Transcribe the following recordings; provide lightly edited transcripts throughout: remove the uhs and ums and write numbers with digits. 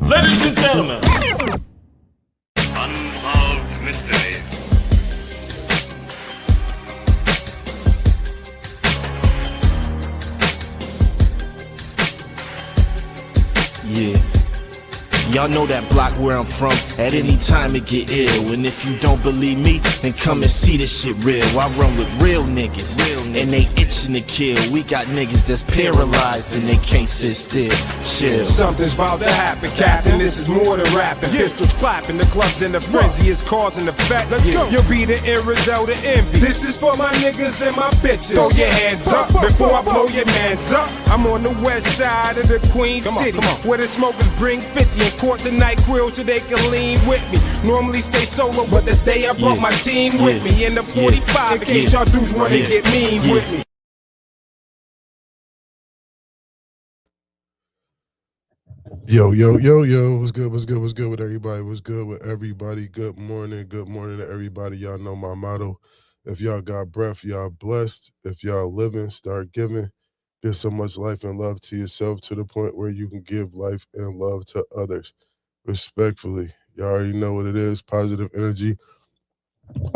Ladies and gentlemen, Unsolved Mysteries. yeah. Y'all know that block where I'm from, at any time it get ill. And if you don't believe me, then come and see this shit real. I run with real niggas, and they itching to kill. We got niggas that's paralyzed and they can't sit still. Chill. Something's about to happen, Captain. This is more than rapping. Pistols clapping, the club's in the frenzy, it's cause and effect. Let's go. You'll be the end result of envy. This is for my niggas and my bitches. Throw your hands up before I blow your mans up. I'm on the west side of the Queen City, where the smokers bring 50 and quarts and night grills so they can lean with me. Normally stay solo, but the day I brought my team with me in the 45 in case y'all dudes wanna get mean with me. Yo, what's good with everybody? Good morning to everybody. Y'all know my motto. If y'all got breath, y'all blessed. If y'all living, start giving. Give so much life and love to yourself to the point where you can give life and love to others. Respectfully, y'all already know what it is. Positive energy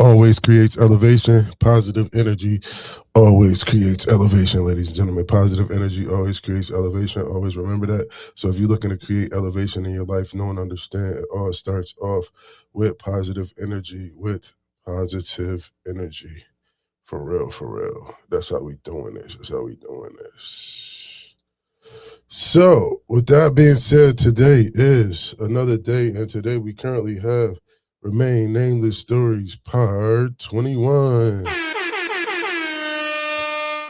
always creates elevation. Positive energy always creates elevation, ladies and gentlemen. Positive energy always creates elevation. Always remember that. So if you're looking to create elevation in your life, know and understand it all starts off with positive energy, For real. That's how we doing this. So, with that being said, today is another day, and today we currently have Remain Nameless Stories Part 21.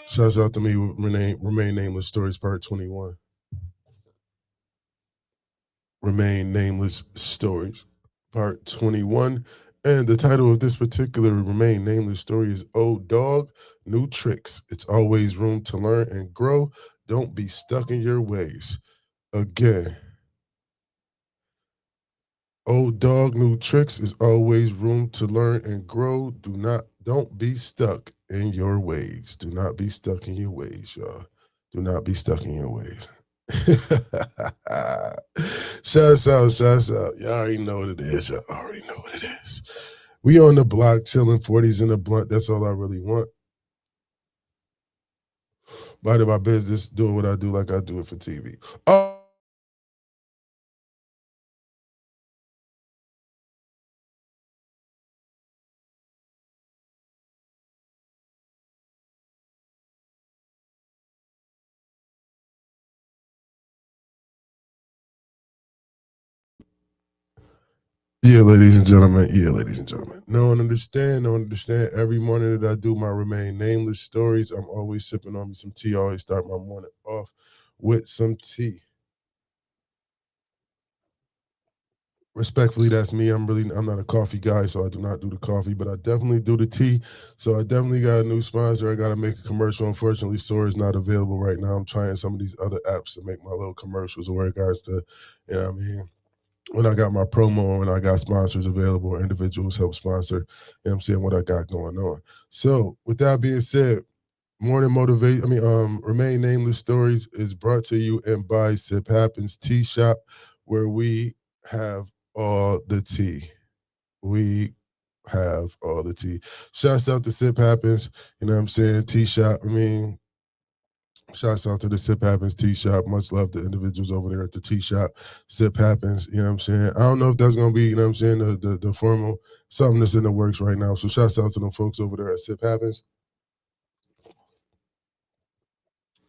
Shouts out to me with Remain Nameless Stories Part 21. Remain Nameless Stories Part 21. And the title of this particular Remain Nameless story is Old Dog, New Tricks. It's always room to learn and grow. Don't be stuck in your ways. Again, Old Dog, New Tricks is always room to learn and grow. Don't be stuck in your ways. Do not be stuck in your ways, y'all. Do not be stuck in your ways. Shouts out. Y'all already know what it is. We on the block chilling, 40s in the blunt. That's all I really want. Minding my business, doing what I do like I do it for TV. Oh. Yeah, ladies and gentlemen. No one understand. Every morning that I do my Remain Nameless stories, I'm always sipping on me some tea. I always start my morning off with some tea. Respectfully, that's me. I'm not a coffee guy, so I do not do the coffee, but I definitely do the tea. So I definitely got a new sponsor. I got to make a commercial. Unfortunately, Soar is not available right now. I'm trying some of these other apps to make my little commercials in regards to, you know what I mean? When I got my promo and I got sponsors available, or individuals help sponsor, you know what I'm saying, what I got going on. So with that being said, Remain Nameless Stories is brought to you and by Sip Happens Tea Shop, where we have all the tea. Shouts out to Sip Happens, you know what I'm saying, Tea Shop. Shouts out to the Sip Happens Tea Shop. Much love to individuals over there at the Tea Shop. Sip Happens, you know what I'm saying? I don't know if that's going to be, you know what I'm saying, the formal, something that's in the works right now. So shouts out to them folks over there at Sip Happens.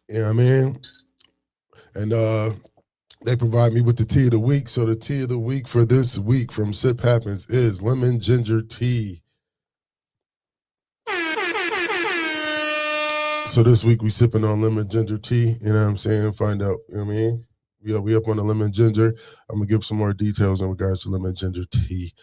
You know what I mean? And they provide me with the tea of the week. So the tea of the week for this week from Sip Happens is lemon ginger tea. So this week we sipping on lemon ginger tea, you know what I'm saying? Find out, you know what I mean? We up on the lemon ginger. I'm gonna give some more details in regards to lemon ginger tea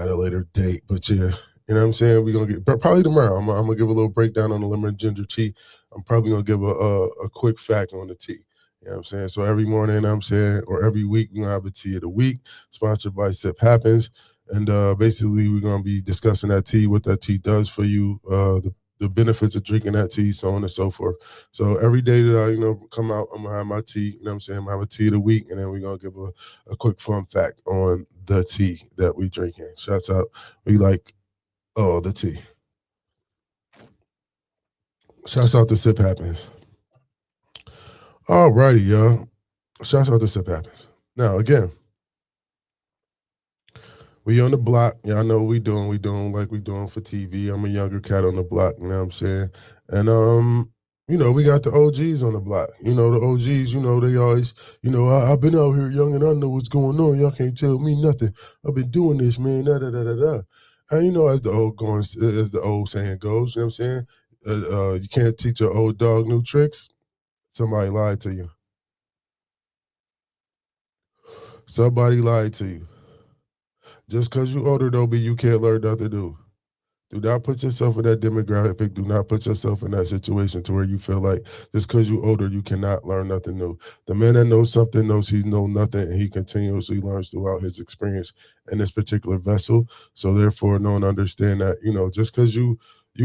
at a later date. But yeah, you know what I'm saying? We're gonna get probably tomorrow. I'm gonna give a little breakdown on the lemon ginger tea. I'm probably gonna give a quick fact on the tea. You know what I'm saying? So every morning, you know what I'm saying, or every week, we're gonna have a tea of the week, sponsored by Sip Happens. And basically we're gonna be discussing that tea, what that tea does for you, the the benefits of drinking that tea, so on and so forth. So every day that I, come out, I'm gonna have my tea, you know what I'm saying? I'm gonna have a tea of the week, and then we're gonna give a quick fun fact on the tea that we drinking. Shouts out, we like, oh, the tea. Shouts out to Sip Happens. All righty, y'all. Shouts out to Sip Happens. Now, again, we on the block. Y'all know what we doing. We doing like we doing for TV. I'm a younger cat on the block, you know what I'm saying? And we got the OGs on the block. The OGs, they always, I've been out here young and I know what's going on. Y'all can't tell me nothing. I've been doing this, man. Da da da da da. And as the old saying goes, you know what I'm saying? You can't teach an old dog new tricks. Somebody lied to you. Somebody lied to you. Just because you older don't mean you can't learn nothing new. Do not put yourself in that demographic. Do not put yourself in that situation to where you feel like just because you're older, you cannot learn nothing new. The man that knows something knows he knows nothing, and he continuously learns throughout his experience in this particular vessel. So therefore, no one understand that, just because you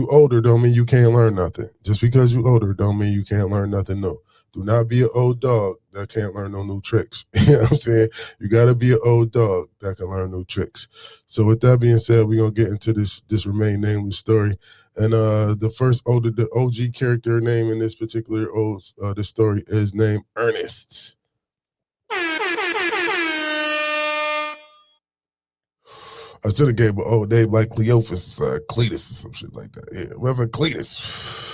older don't mean you can't learn nothing. Just because you older don't mean you can't learn nothing new. Do not be an old dog that can't learn no new tricks. You know what I'm saying? You got to be an old dog that can learn new tricks. So with that being said, we're going to get into this Remain Nameless story. And the OG character name in this particular this story is named Ernest. I should have gave an old name like Cleophas, Cletus or some shit like that. Yeah, Reverend Cletus.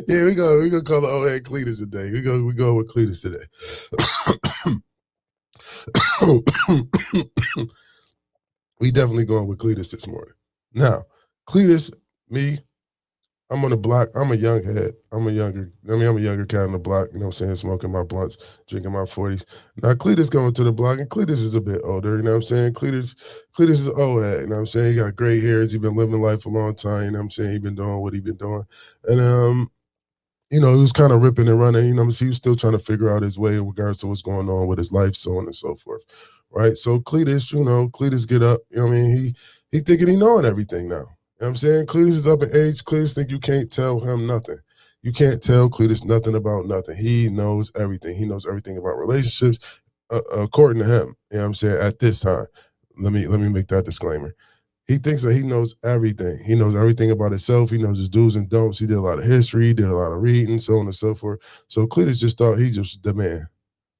Yeah, we gonna call the old head Cletus today. We go with Cletus today. We definitely going with Cletus this morning. Now, Cletus, me, I'm on the block. I'm a young head. I'm a younger cat on the block, you know what I'm saying, smoking my blunts, drinking my 40s. Now, Cletus going to the block, and Cletus is a bit older, you know what I'm saying? Cletus is an old head, you know what I'm saying? He got gray hairs. He been living life a long time, you know what I'm saying? He been doing what he been doing. And, he was kind of ripping and running, he was still trying to figure out his way in regards to what's going on with his life, so on and so forth, right? So Cletus get up, he thinking he knowing everything now. You know what I'm saying? Cletus is up in age. Cletus think you can't tell him nothing. You can't tell Cletus nothing about nothing. He knows everything. He knows everything about relationships, according to him. You know what I'm saying? At this time, let me make that disclaimer. He thinks that he knows everything. He knows everything about himself. He knows his do's and don'ts. He did a lot of history. He did a lot of reading, so on and so forth. So Cletus just thought he just the man.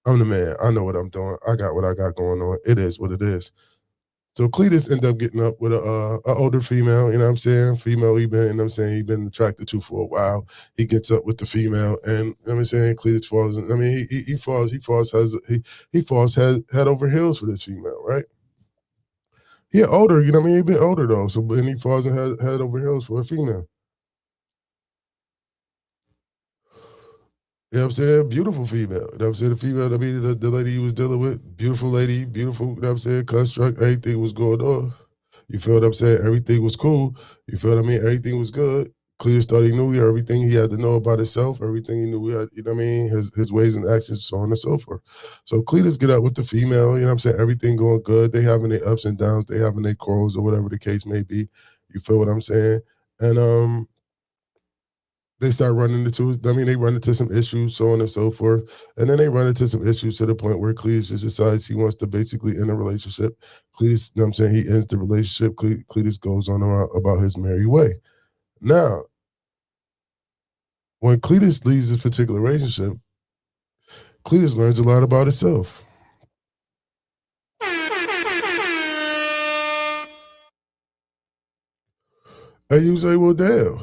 I'm the man. I know what I'm doing. I got what I got going on. It is what it is. So Cletus ended up getting up with a older female, you know what I'm saying? Female he been, you know what I'm saying, he been attracted to for a while. He gets up with the female, and you know what I'm saying, Cletus falls, he falls head over heels for this female, right? He older, you know what I mean? He been older though, so and he falls head over heels for a female. You know what I'm saying? Beautiful female. You know what I'm saying? The female, the lady he was dealing with, beautiful lady, beautiful, you know what I'm saying? Construct, everything was going on. You feel what I'm saying? Everything was cool. You feel what I mean? Everything was good. Cletus thought he knew everything he had to know about himself, everything he knew he had, you know what I mean? His ways and actions, so on and so forth. So Cletus get up with the female, you know what I'm saying? Everything going good. They having their ups and downs, they having their quarrels or whatever the case may be. You feel what I'm saying? And they start they run into some issues, so on and so forth. And then they run into some issues to the point where Cletus just decides he wants to basically end a relationship. Cletus, you know what I'm saying, he ends the relationship. Cletus goes on about his merry way. Now, when Cletus leaves this particular relationship, Cletus learns a lot about himself. And you say, well, damn.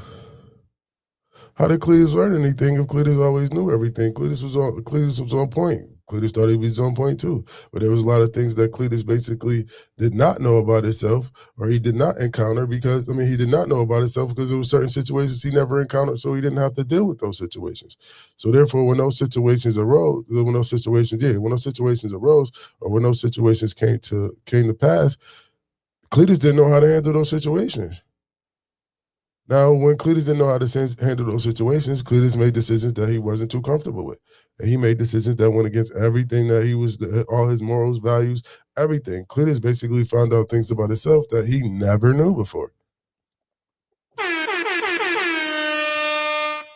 How did Cletus learn anything if Cletus always knew everything? Cletus was on point. Cletus thought he was on point too. But there was a lot of things that Cletus basically did not know about himself, or he did not encounter because, he did not know about himself because there were certain situations he never encountered, so he didn't have to deal with those situations. So therefore, when those situations arose, or when those situations came to pass, Cletus didn't know how to handle those situations. Now, when Cletus didn't know how to handle those situations, Cletus made decisions that he wasn't too comfortable with. And he made decisions that went against everything that he was, all his morals, values, everything. Cletus basically found out things about himself that he never knew before.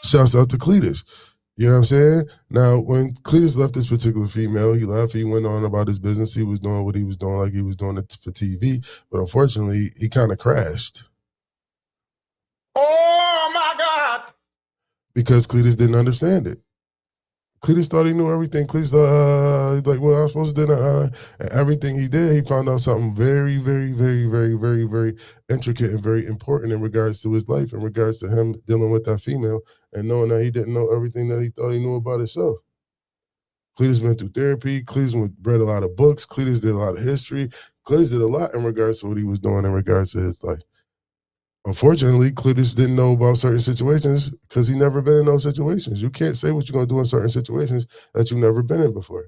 Shouts out to Cletus. You know what I'm saying? Now, when Cletus left this particular female, he left. He went on about his business. He was doing what he was doing, like he was doing it for TV. But unfortunately, he kind of crashed. Oh my God! Because Cletus didn't understand it. Cletus thought he knew everything. Cletus thought, he's like, well, I'm supposed to do that. And everything he did, he found out something very, very, very, very, very, very intricate and very important in regards to his life, in regards to him dealing with that female and knowing that he didn't know everything that he thought he knew about himself. Cletus went through therapy. Cletus read a lot of books. Cletus did a lot of history. Cletus did a lot in regards to what he was doing in regards to his life. Unfortunately, Cletus didn't know about certain situations because he never been in those situations. You can't say what you're gonna do in certain situations that you've never been in before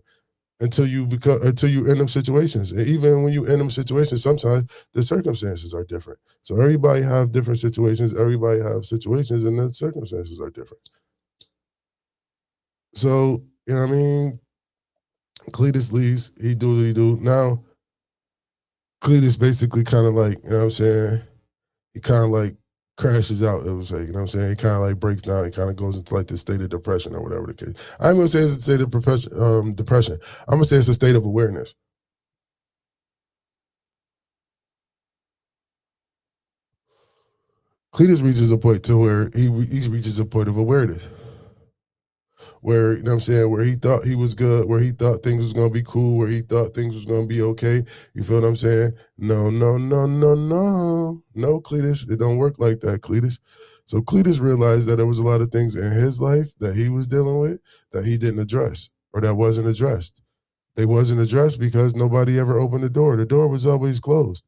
until you in them situations. And even when you in them situations, sometimes the circumstances are different. So everybody have different situations. Everybody have situations, and the circumstances are different. So you know what I mean. Cletus leaves. He do what he do. Now Cletus basically kind of like, you know what I'm saying, he kind of like crashes out, it was like, you know what I'm saying? He kind of like breaks down. He kind of goes into like this state of depression or whatever the case. I'm going to say it's a state of depression. I'm going to say it's a state of awareness. Cletus reaches a point to where he reaches a point of awareness. Where, you know what I'm saying, where he thought he was good, where he thought things was gonna be cool, where he thought things was gonna be okay. You feel what I'm saying? No, no, no, no, no. No, Cletus, it don't work like that, Cletus. So Cletus realized that there was a lot of things in his life that he was dealing with that he didn't address or that wasn't addressed. They wasn't addressed because nobody ever opened the door. The door was always closed.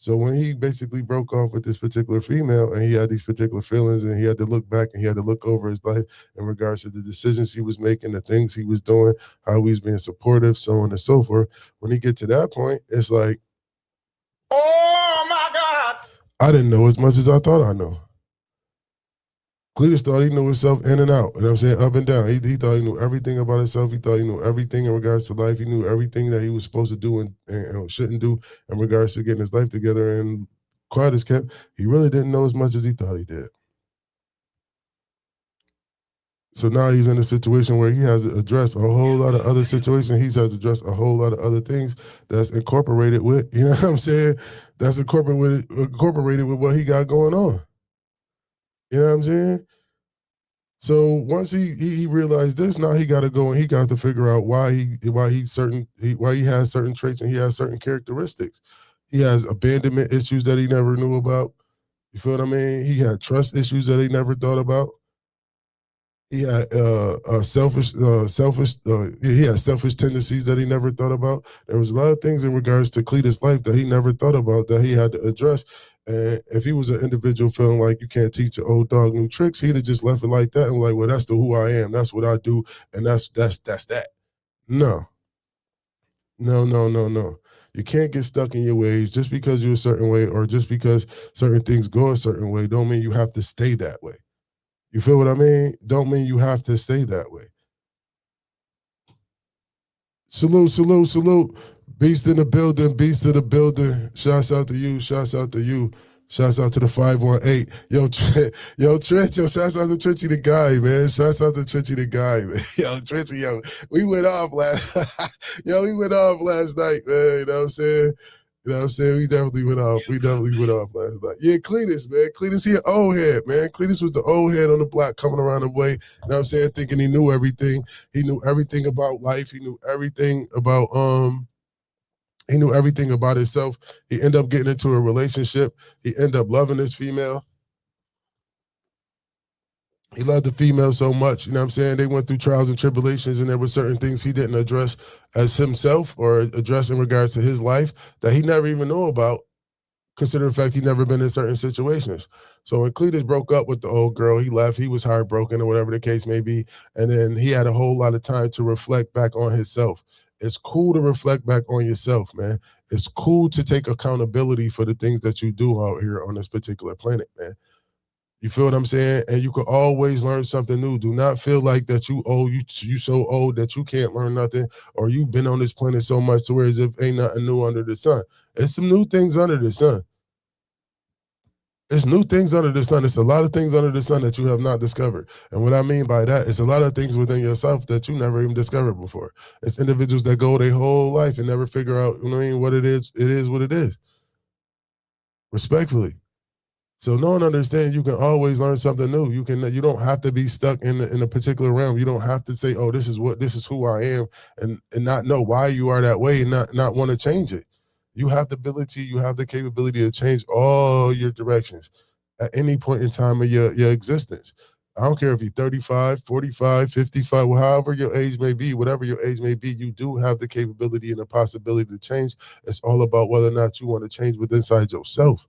So when he basically broke off with this particular female and he had these particular feelings and he had to look back and he had to look over his life in regards to the decisions he was making, the things he was doing, how he was being supportive, so on and so forth. When he get to that point, it's like, oh my God! I didn't know as much as I thought I knew. Cletus thought he knew himself in and out. You know what I'm saying? Up and down. He thought he knew everything about himself. He thought he knew everything in regards to life. He knew everything that he was supposed to do and shouldn't do in regards to getting his life together. And quiet as kept, he really didn't know as much as he thought he did. So now he's in a situation where he has to address a whole lot of other situations. He has to address a whole lot of other things that's incorporated with, you know what I'm saying? That's incorporated with what he got going on. You know what I'm saying? So once he realized this, now he got to go and he got to figure out why he has certain traits and he has certain characteristics. He has abandonment issues that he never knew about. You feel what I mean? He had trust issues that he never thought about. He had selfish tendencies that he never thought about. There was a lot of things in regards to Cletus' life that he never thought about that he had to address. And if he was an individual feeling like you can't teach an old dog new tricks, he'd have just left it like that and like, well, that's who I am. That's what I do, and that's that. No. No. You can't get stuck in your ways just because you're a certain way or just because certain things go a certain way. Don't mean you have to stay that way. You feel what I mean? Don't mean you have to stay that way. Salute. Beast in the building, beast of the building. Shouts out to you, shouts out to you. Shouts out to the 518. Yo, Trench, shouts out to Trenchy the guy, man. Shouts out to Trenchy the guy, man. Yo, Trenchy, we went off last night, man. You know what I'm saying? You know what I'm saying? We definitely went off. Last night. Yeah, Cletus, man. Cletus, he an old head, man. Cletus was the old head on the block coming around the way. You know what I'm saying? Thinking he knew everything. He knew everything about life. He knew everything about himself. He ended up getting into a relationship. He ended up loving this female. He loved the female so much, you know what I'm saying? They went through trials and tribulations, and there were certain things he didn't address as himself or address in regards to his life that he never even knew about, considering the fact he never been in certain situations. So when Cletus broke up with the old girl, he left. He was heartbroken or whatever the case may be. And then he had a whole lot of time to reflect back on himself. It's cool to reflect back on yourself, man. It's cool to take accountability for the things that you do out here on this particular planet, man. You feel what I'm saying? And you can always learn something new. Do not feel like that you so old that you can't learn nothing, or you've been on this planet so much to where as if ain't nothing new under the sun. There's some new things under the sun. It's new things under the sun. It's a lot of things under the sun that you have not discovered. And what I mean by that, it's a lot of things within yourself that you never even discovered before. It's individuals that go their whole life and never figure out, you know what I mean, what it is. It is what it is. Respectfully. So know and understand you can always learn something new. You don't have to be stuck in a particular realm. You don't have to say, oh, this is who I am, and not know why you are that way and not want to change it. You have the ability, you have the capability to change all your directions at any point in time of your existence. I don't care if you're 35, 45, 55, well, however your age may be, whatever your age may be, you do have the capability and the possibility to change. It's all about whether or not you want to change within inside yourself.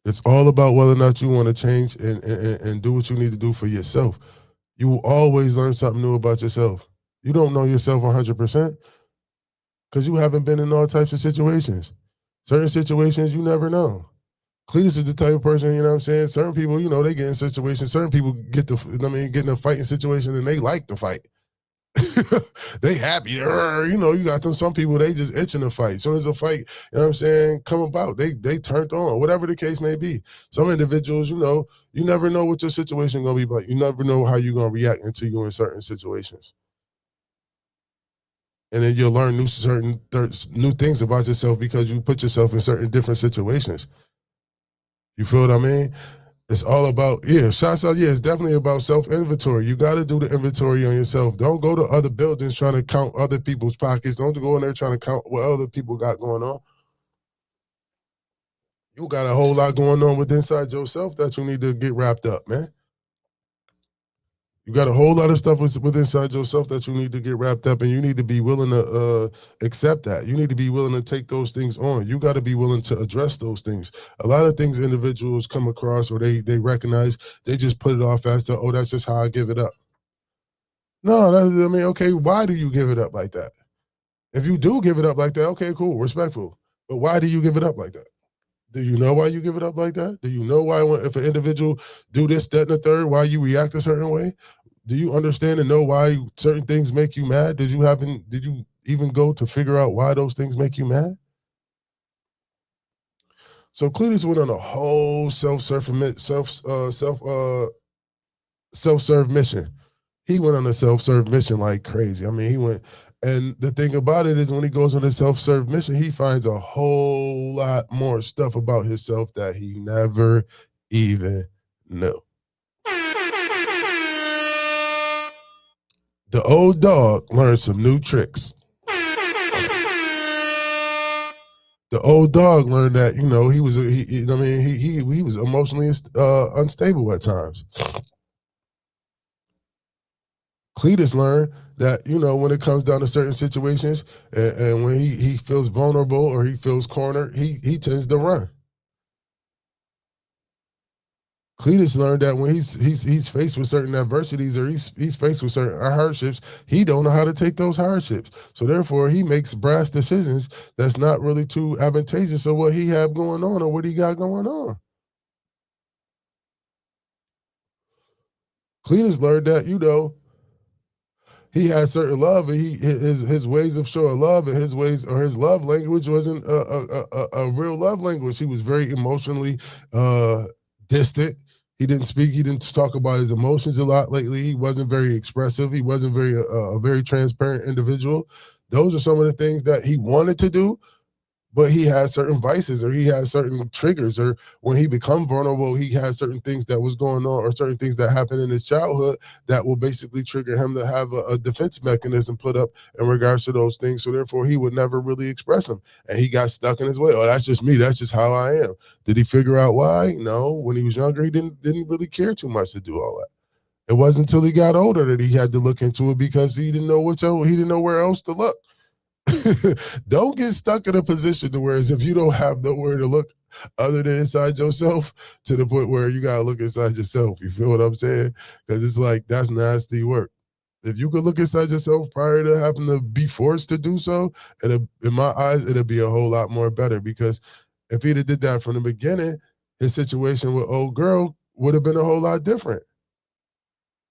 It's all about whether or not you want to change and do what you need to do for yourself. You will always learn something new about yourself. You don't know yourself 100% because you haven't been in all types of situations. Certain situations you never know. Cletus is the type of person, you know what I'm saying? Certain people, you know, they get in situations. Certain people get in a fighting situation and they like to fight. They happy. You know, you got them. Some people, they just itching to fight. As soon as a fight, you know what I'm saying, come about, they turned on, whatever the case may be. Some individuals, you know, you never know what your situation gonna be, but you never know how you're gonna react until you're in certain situations. And then you'll learn new things about yourself because you put yourself in certain different situations. You feel what I mean? It's all about, shots out. Yeah, it's definitely about self-inventory. You got to do the inventory on yourself. Don't go to other buildings trying to count other people's pockets. Don't go in there trying to count what other people got going on. You got a whole lot going on with inside yourself that you need to get wrapped up, man. You got a whole lot of stuff with inside yourself that you need to get wrapped up, and you need to be willing to accept that. You need to be willing to take those things on. You got to be willing to address those things. A lot of things individuals come across or they recognize, they just put it off as to, oh, that's just how I give it up. No, okay, why do you give it up like that? If you do give it up like that, okay, cool, respectful. But why do you give it up like that? Do you know why you give it up like that? Do you know why if an individual do this, that, and the third, why you react a certain way? Do you understand and know why certain things make you mad? Did you even go to figure out why those things make you mad? So Cletus went on a whole self-serve mission. He went on a self-serve mission like crazy. I mean, he went, and the thing about it is when he goes on a self-serve mission, he finds a whole lot more stuff about himself that he never even knew. The old dog learned some new tricks. The old dog learned that, you know, he was emotionally unstable at times. Cletus learned that, you know, when it comes down to certain situations and when he feels vulnerable or he feels cornered, he tends to run. Cletus learned that when he's faced with certain adversities or he's faced with certain hardships, he don't know how to take those hardships. So therefore, he makes brash decisions that's not really too advantageous of what he have going on or what he got going on. Cletus learned that, you know, he had certain love, and his ways of showing love and his ways or his love language wasn't a real love language. He was very emotionally distant. He didn't speak. He didn't talk about his emotions a lot lately. He wasn't very expressive. He wasn't a very transparent individual. Those are some of the things that he wanted to do, but he had certain vices or he had certain triggers, or when he become vulnerable, he had certain things that was going on or certain things that happened in his childhood that will basically trigger him to have a defense mechanism put up in regards to those things. So therefore, he would never really express them. And he got stuck in his way. Oh, that's just me. That's just how I am. Did he figure out why? No. When he was younger, he didn't really care too much to do all that. It wasn't until he got older that he had to look into it because he didn't know where else to look. Don't get stuck in a position to where as if you don't have nowhere to look other than inside yourself, to the point where you gotta look inside yourself. You feel what I'm saying? Because it's like, that's nasty work. If you could look inside yourself prior to having to be forced to do so, in my eyes, it'll be a whole lot more better. Because if he'd have did that from the beginning, his situation with old girl would have been a whole lot different.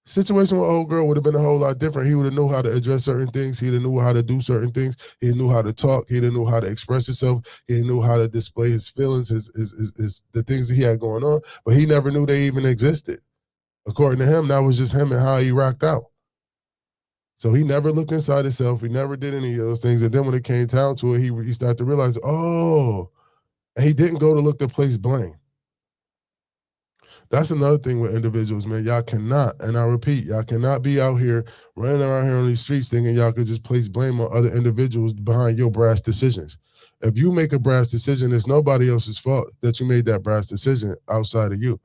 Situation with old girl would have been a whole lot different. He would have knew how to address certain things. He'd have knew how to do certain things. He knew how to talk. He knew how to express himself. He knew how to display his feelings, his the things that he had going on. But he never knew they even existed. According to him, that was just him and how he rocked out. So he never looked inside himself. He never did any of those things. And then when it came down to it, he started to realize, oh, and he didn't go to look to place blame. That's another thing with individuals, man. Y'all cannot, and I repeat, y'all cannot be out here running around here on these streets thinking y'all could just place blame on other individuals behind your brass decisions. If you make a brass decision, it's nobody else's fault that you made that brass decision outside of you.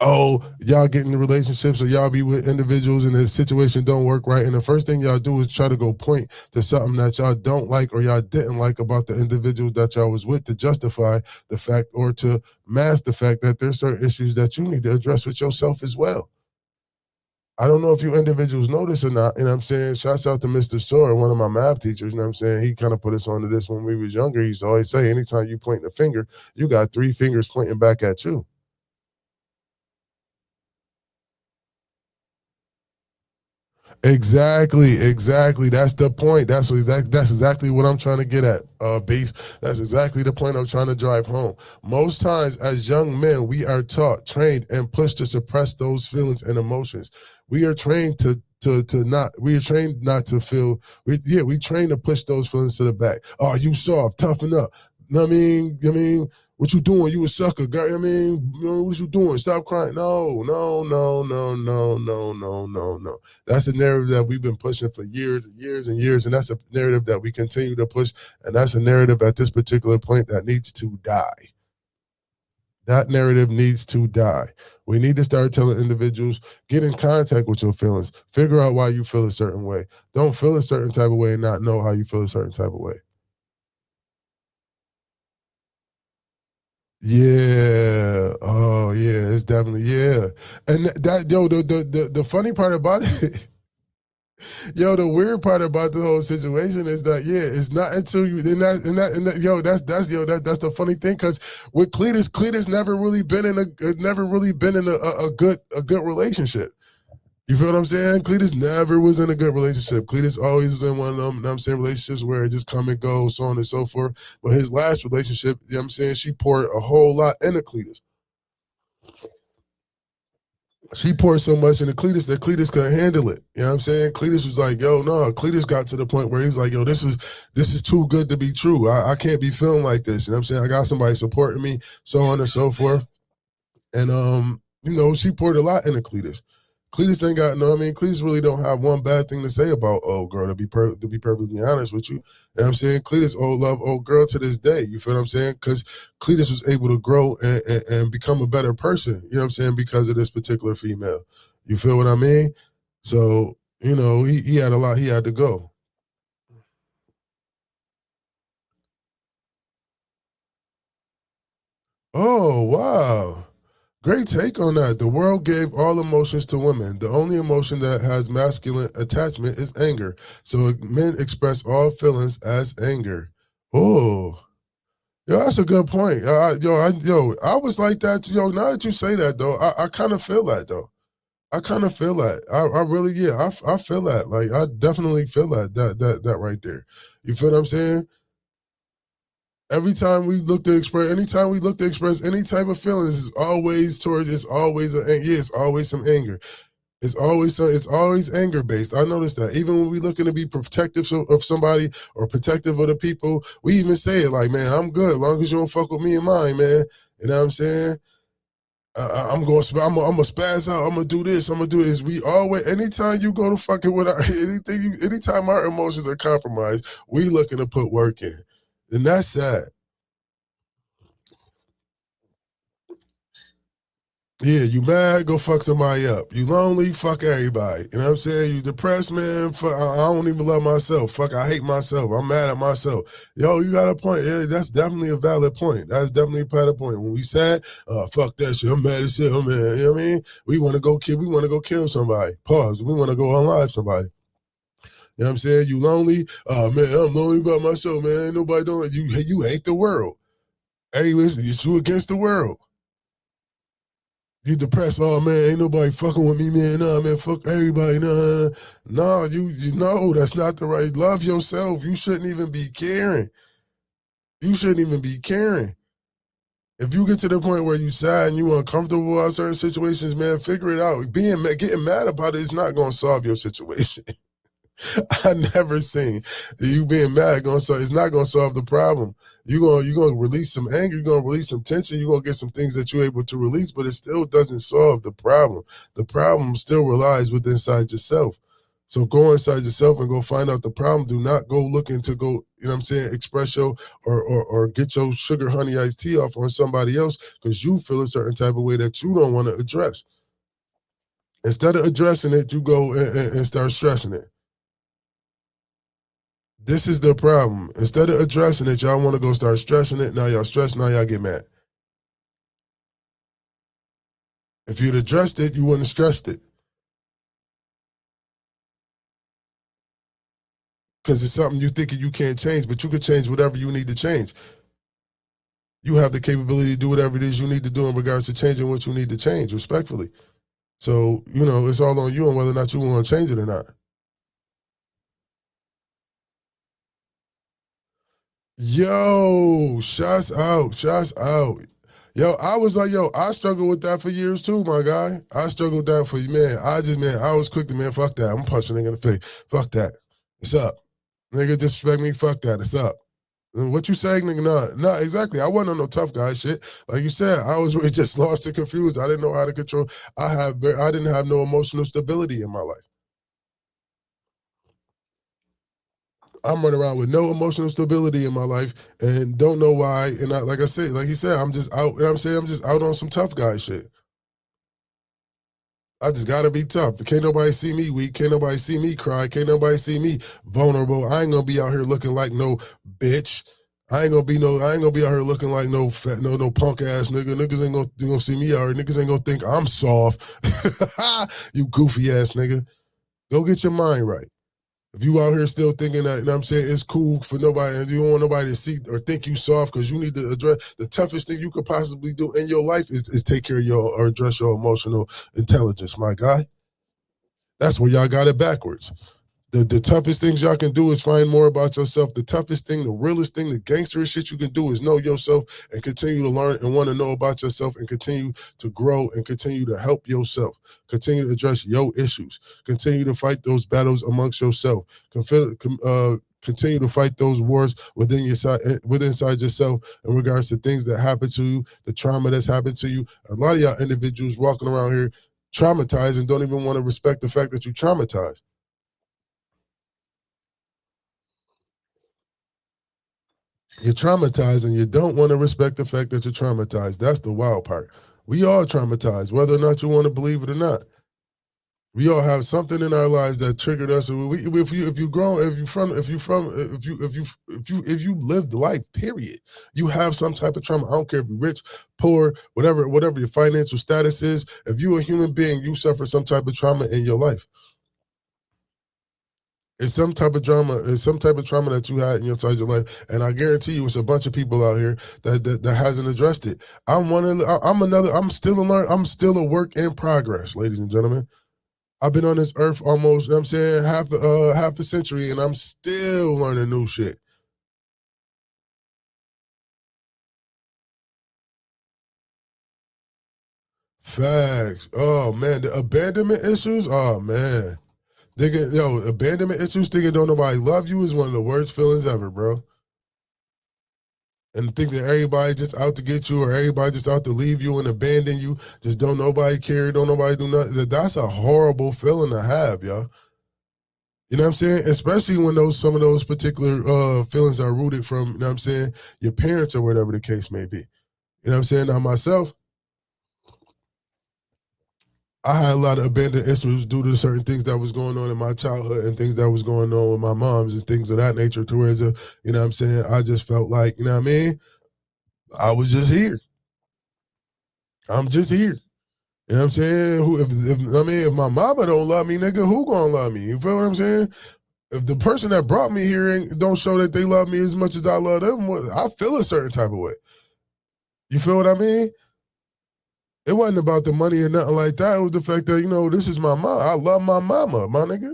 Oh, y'all get in relationships or y'all be with individuals and the situation don't work right. And the first thing y'all do is try to go point to something that y'all don't like or y'all didn't like about the individual that y'all was with to justify the fact or to mask the fact that there's certain issues that you need to address with yourself as well. I don't know if you individuals know this or not. And I'm saying, shouts out to Mr. Shore, one of my math teachers. And I'm saying he kind of put us onto this when we was younger. He used to always say, anytime you point the finger, you got 3 fingers pointing back at you. Exactly. That's the point. That's exactly what I'm trying to get at, Base. That's exactly the point I'm trying to drive home. Most times, as young men, we are taught, trained, and pushed to suppress those feelings and emotions. We are trained to not. We are trained not to feel. We train to push those feelings to the back. Oh, you soft, toughen up. I mean, what you doing? You a sucker, girl. What you doing? Stop crying. No. That's a narrative that we've been pushing for years and years and years, and that's a narrative that we continue to push, and that's a narrative at this particular point that needs to die. That narrative needs to die. We need to start telling individuals, get in contact with your feelings. Figure out why you feel a certain way. Don't feel a certain type of way and not know how you feel a certain type of way. Yeah. Oh, yeah. It's definitely And that the funny part about it, the weird part about the whole situation is that it's not until you that's the funny thing because with Cletus never really been in a good relationship. You feel what I'm saying? Cletus never was in a good relationship. Cletus always was in one of them, I'm saying, relationships where it just come and go, so on and so forth. But his last relationship, I'm saying, she poured a whole lot into Cletus. She poured so much into Cletus that Cletus couldn't handle it. You know what I'm saying? Cletus was like, yo, no. Cletus got to the point where he's like, yo, this is too good to be true. I can't be feeling like this. You know what I'm saying? I got somebody supporting me, so on and so forth. And she poured a lot into Cletus. Cletus ain't got Cletus really don't have one bad thing to say about old girl, to be perfectly honest with you. You know what I'm saying? Cletus love old girl to this day. You feel what I'm saying? Because Cletus was able to grow and become a better person, you know what I'm saying, because of this particular female. You feel what I mean? So, he had a lot he had to go. Oh, wow. Great take on that. The world gave all emotions to women. The only emotion that has masculine attachment is anger. So men express all feelings as anger. Oh, that's a good point. I was like that. Now that you say that though, I kind of feel that though. I kind of feel that. I really, I feel that. Like I definitely feel that right there. You feel what I'm saying? Anytime we look to express any type of feelings, it's always some anger. It's always anger based. I noticed that even when we looking to be protective of somebody or protective of the people, we even say it like, man, I'm good as long as you don't fuck with me and mine, man. You know what I'm saying? I'm gonna spaz out. I'm gonna do this. I'm gonna do this. We always, anytime you go to fucking with anytime our emotions are compromised, we looking to put work in, and that's sad. Yeah, you mad, go fuck somebody up. You lonely, fuck everybody. You know what I'm saying? You depressed, man, fuck, I don't even love myself. Fuck, I hate myself. I'm mad at myself. Yo, you got a point. Yeah, that's definitely a valid point. That's definitely a valid point. When we sad, fuck that shit. I'm mad as shit. I'm mad. You know what I mean? We want to go kill somebody. Pause. We want to go unlive somebody. You know what I'm saying? You lonely? Man, I'm lonely by myself, man. Ain't nobody doing it. You hate the world. Anyways, it's you against the world. You depressed, oh man, ain't nobody fucking with me, man. Nah, man, fuck everybody. Nah. No, you know that's not the right. Love yourself. You shouldn't even be caring. You shouldn't even be caring. If you get to the point where you sad and you uncomfortable about certain situations, man, figure it out. Getting mad about it is not gonna solve your situation. I never seen you being mad it's not gonna solve the problem. You're gonna release some anger, you're gonna release some tension, you're gonna get some things that you're able to release, but it still doesn't solve the problem. The problem still relies within inside yourself. So go inside yourself and go find out the problem. Do not go looking to go, you know what I'm saying, express your or get your sugar honey iced tea off on somebody else because you feel a certain type of way that you don't want to address. Instead of addressing it, you go and start stressing it. This is the problem. Instead of addressing it, y'all want to go start stressing it. Now y'all stress, now y'all get mad. If you'd addressed it, you wouldn't have stressed it. Because it's something you think you can't change, but you can change whatever you need to change. You have the capability to do whatever it is you need to do in regards to changing what you need to change, respectfully. So, it's all on you on whether or not you want to change it or not. Yo, shots out, shots out. Yo, I was like, I struggled with that for years too, my guy. I struggled with that for, man, I was quick to, man, fuck that. I'm punching a nigga in the face. Fuck that. It's up. Nigga disrespect me, fuck that. It's up. And what you saying, nigga? No, exactly. I wasn't on no tough guy shit. Like you said, I was really just lost and confused. I didn't know how to control. I didn't have no emotional stability in my life. I'm running around with no emotional stability in my life and don't know why. And like he said, I'm just out. You know what I'm saying? I'm just out on some tough guy shit. I just gotta be tough. Can't nobody see me weak. Can't nobody see me cry. Can't nobody see me vulnerable. I ain't gonna be out here looking like no bitch. I ain't gonna be out here looking like no fat, no punk ass nigga. Niggas ain't gonna see me out here. Niggas ain't gonna think I'm soft. You goofy ass nigga. Go get your mind right. If you out here still thinking that, you know what I'm saying, it's cool for nobody, and you don't want nobody to see or think you soft because you need to address the toughest thing you could possibly do in your life is take care of or address your emotional intelligence, my guy. That's where y'all got it backwards. The toughest things y'all can do is find more about yourself. The toughest thing, the realest thing, the gangsterest shit you can do is know yourself and continue to learn and want to know about yourself and continue to grow and continue to help yourself. Continue to address your issues. Continue to fight those battles amongst yourself. Continue to fight those wars within inside yourself in regards to things that happen to you, the trauma that's happened to you. A lot of y'all individuals walking around here traumatized and don't even want to respect the fact that you traumatized. You're traumatized and you don't want to respect the fact that you're traumatized. That's the wild part. We all traumatized, whether or not you want to believe it or not. We all have something in our lives that triggered us. If you lived life, period, you have some type of trauma. I don't care if you're rich, poor, whatever your financial status is. If you're a human being, you suffer some type of trauma in your life. It's some type of trauma. It's some type of trauma that you had in your inside your life, and I guarantee you, it's a bunch of people out here that hasn't addressed it. I'm still a learn. I'm still a work in progress, ladies and gentlemen. I've been on this earth almost, you know what I'm saying, half a century, and I'm still learning new shit. Facts. Oh man, the abandonment issues. Oh man. Abandonment issues, thinking don't nobody love you is one of the worst feelings ever, bro. And think that everybody just out to get you or everybody just out to leave you and abandon you, just don't nobody care, don't nobody do nothing. That's a horrible feeling to have, y'all. You know what I'm saying? Especially when some of those particular feelings are rooted from, you know what I'm saying, your parents or whatever the case may be. You know what I'm saying? Now myself, I had a lot of abandoned issues due to certain things that was going on in my childhood and things that was going on with my moms and things of that nature. To where, you know what I'm saying, I just felt like, you know what I mean, I was just here. I'm just here. You know what I'm saying? If my mama don't love me, nigga, who gonna love me? You feel what I'm saying? If the person that brought me here don't show that they love me as much as I love them, I feel a certain type of way. You feel what I mean? It wasn't about the money or nothing like that. It was the fact that, this is my mom. I love my mama, my nigga.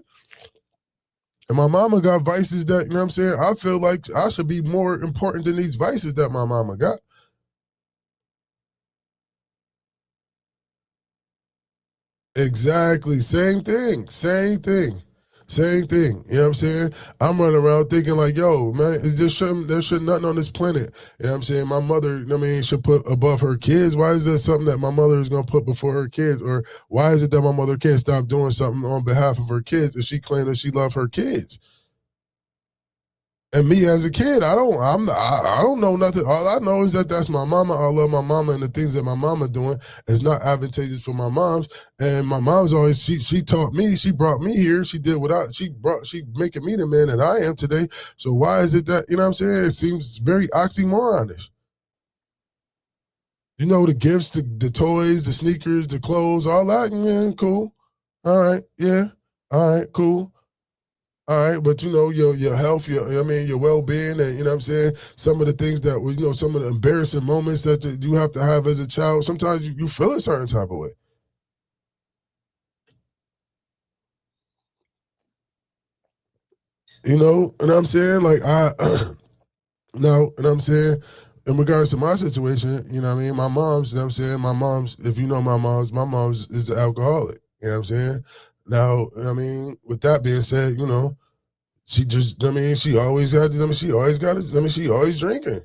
And my mama got vices that, you know what I'm saying? I feel like I should be more important than these vices that my mama got. Exactly. Same thing. Same thing. Same thing. You know what I'm saying? I'm running around thinking like, yo, man, it just shouldn't there should nothing on this planet. You know what I'm saying? My mother, should put above her kids. Why is that something that my mother is gonna put before her kids? Or why is it that my mother can't stop doing something on behalf of her kids if she claims that she loves her kids? And me as a kid, I don't know nothing. All I know is that that's my mama. I love my mama, and the things that my mama doing is not advantageous for my mom's. And my mom's always she taught me. She brought me here. She did what she making me the man that I am today. So why is it that you know what I'm saying? It seems very oxymoronish. The gifts, the toys, the sneakers, the clothes, all that. Yeah, cool. All right, yeah. All right, cool. All right, but your health, your well being, and you know what I'm saying, some of the things that some of the embarrassing moments that you have to have as a child. Sometimes you feel a certain type of way, and I'm saying like I now, and I'm saying in regards to my situation, what I mean, my mom's, I'm saying, my mom's, if you know my mom's is an alcoholic. You know what I'm saying? Now, I mean, with that being said, she just, she always had, she always got it. She always drinking.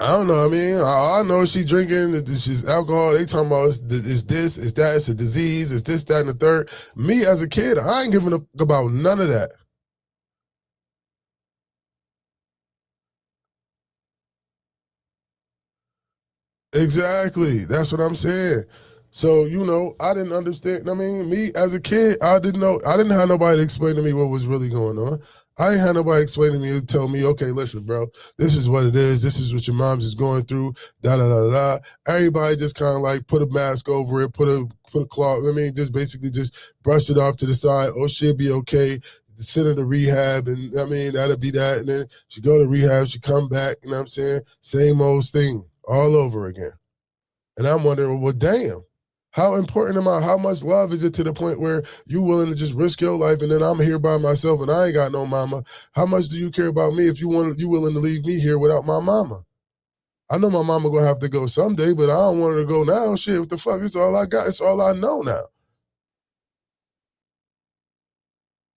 I don't know. I mean, all I know is she drinking. She's alcohol. They talking about it's this, it's that, it's a disease, it's this, that, and the third. Me as a kid, I ain't giving a fuck about none of that. Exactly. That's what I'm saying. So, I didn't understand. I mean, me as a kid, I didn't know. I didn't have nobody to explain to me what was really going on. I ain't had nobody explain to me and tell me, okay, listen, bro, this is what it is. This is what your mom's is going through. Da da da da. Everybody just kind of like put a mask over it, put a cloth. I mean, just basically just brush it off to the side. Oh, she'll be okay. Send her to rehab, and I mean that'll be that. And then she go to rehab, she come back. You know what I'm saying? Same old thing all over again. And I'm wondering, well, damn, how important am I? How much love is it to the point where you willing to just risk your life, and then I'm here by myself and I ain't got no mama? How much do you care about me if you willing to leave me here without my mama? I know my mama gonna have to go someday, but I don't want her to go now. Shit, what the fuck? It's all I got. It's all I know now.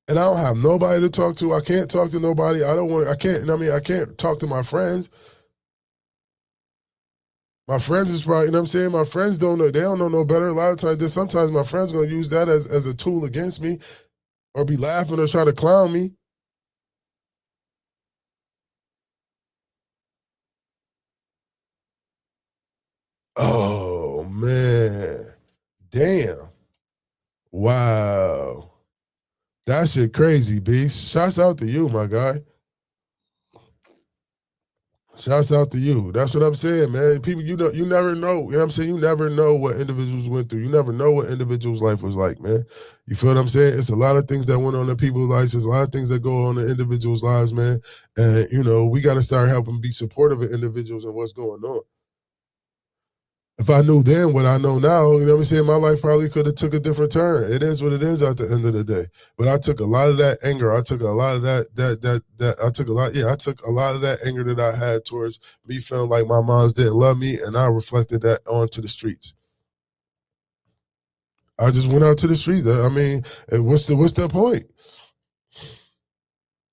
And I don't have nobody to talk to. I can't talk to nobody. I don't want. I can't. I mean, I can't talk to my friends. My friends is probably, you know what I'm saying? My friends don't know, they don't know no better. A lot of times, sometimes my friends gonna use that as a tool against me or be laughing or try to clown me. Oh man. Damn. Wow. That shit crazy, beast. Shouts out to you, my guy. Shouts out to you. That's what I'm saying, man. People, you never know. You know what I'm saying? You never know what individuals went through. You never know what individuals' life was like, man. You feel what I'm saying? It's a lot of things that went on in people's lives. There's a lot of things that go on in individuals' lives, man. And we got to start helping be supportive of individuals and what's going on. If I knew then what I know now, you know what I'm saying, my life probably could have took a different turn. It is what it is at the end of the day. But I took a lot of that anger. I took a lot of that I took a lot, yeah, I took a lot of that anger that I had towards me feeling like my moms didn't love me, and I reflected that onto the streets. I just went out to the streets. I mean, what's the point?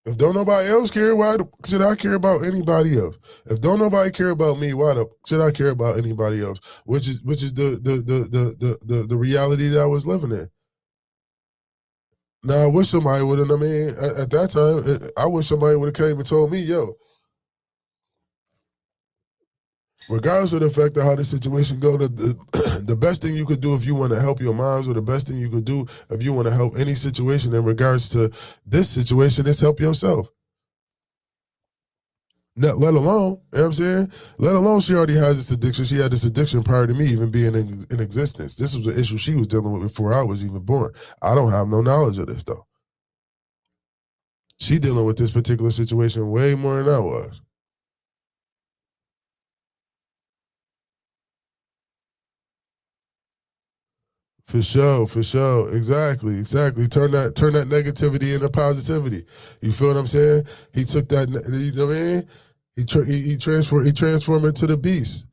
If don't nobody else care, why should I care about anybody else? If don't nobody care about me, why should I care about anybody else? Which is the reality that I was living in. Now I wish somebody would have. I mean, at that time, I wish somebody would have came and told me, yo, regardless of the fact of how the situation go, the best thing you could do if you want to help your moms, or the best thing you could do if you want to help any situation in regards to this situation, is help yourself. Not, let alone, you know what I'm saying? Let alone she already has this addiction. She had this addiction prior to me even being in existence. This was an issue she was dealing with before I was even born. I don't have no knowledge of this though. She dealing with this particular situation way more than I was. For sure, for sure. Exactly, exactly. Turn that negativity into positivity. You feel what I'm saying? He took that, you know what I mean? He transformed into the beast.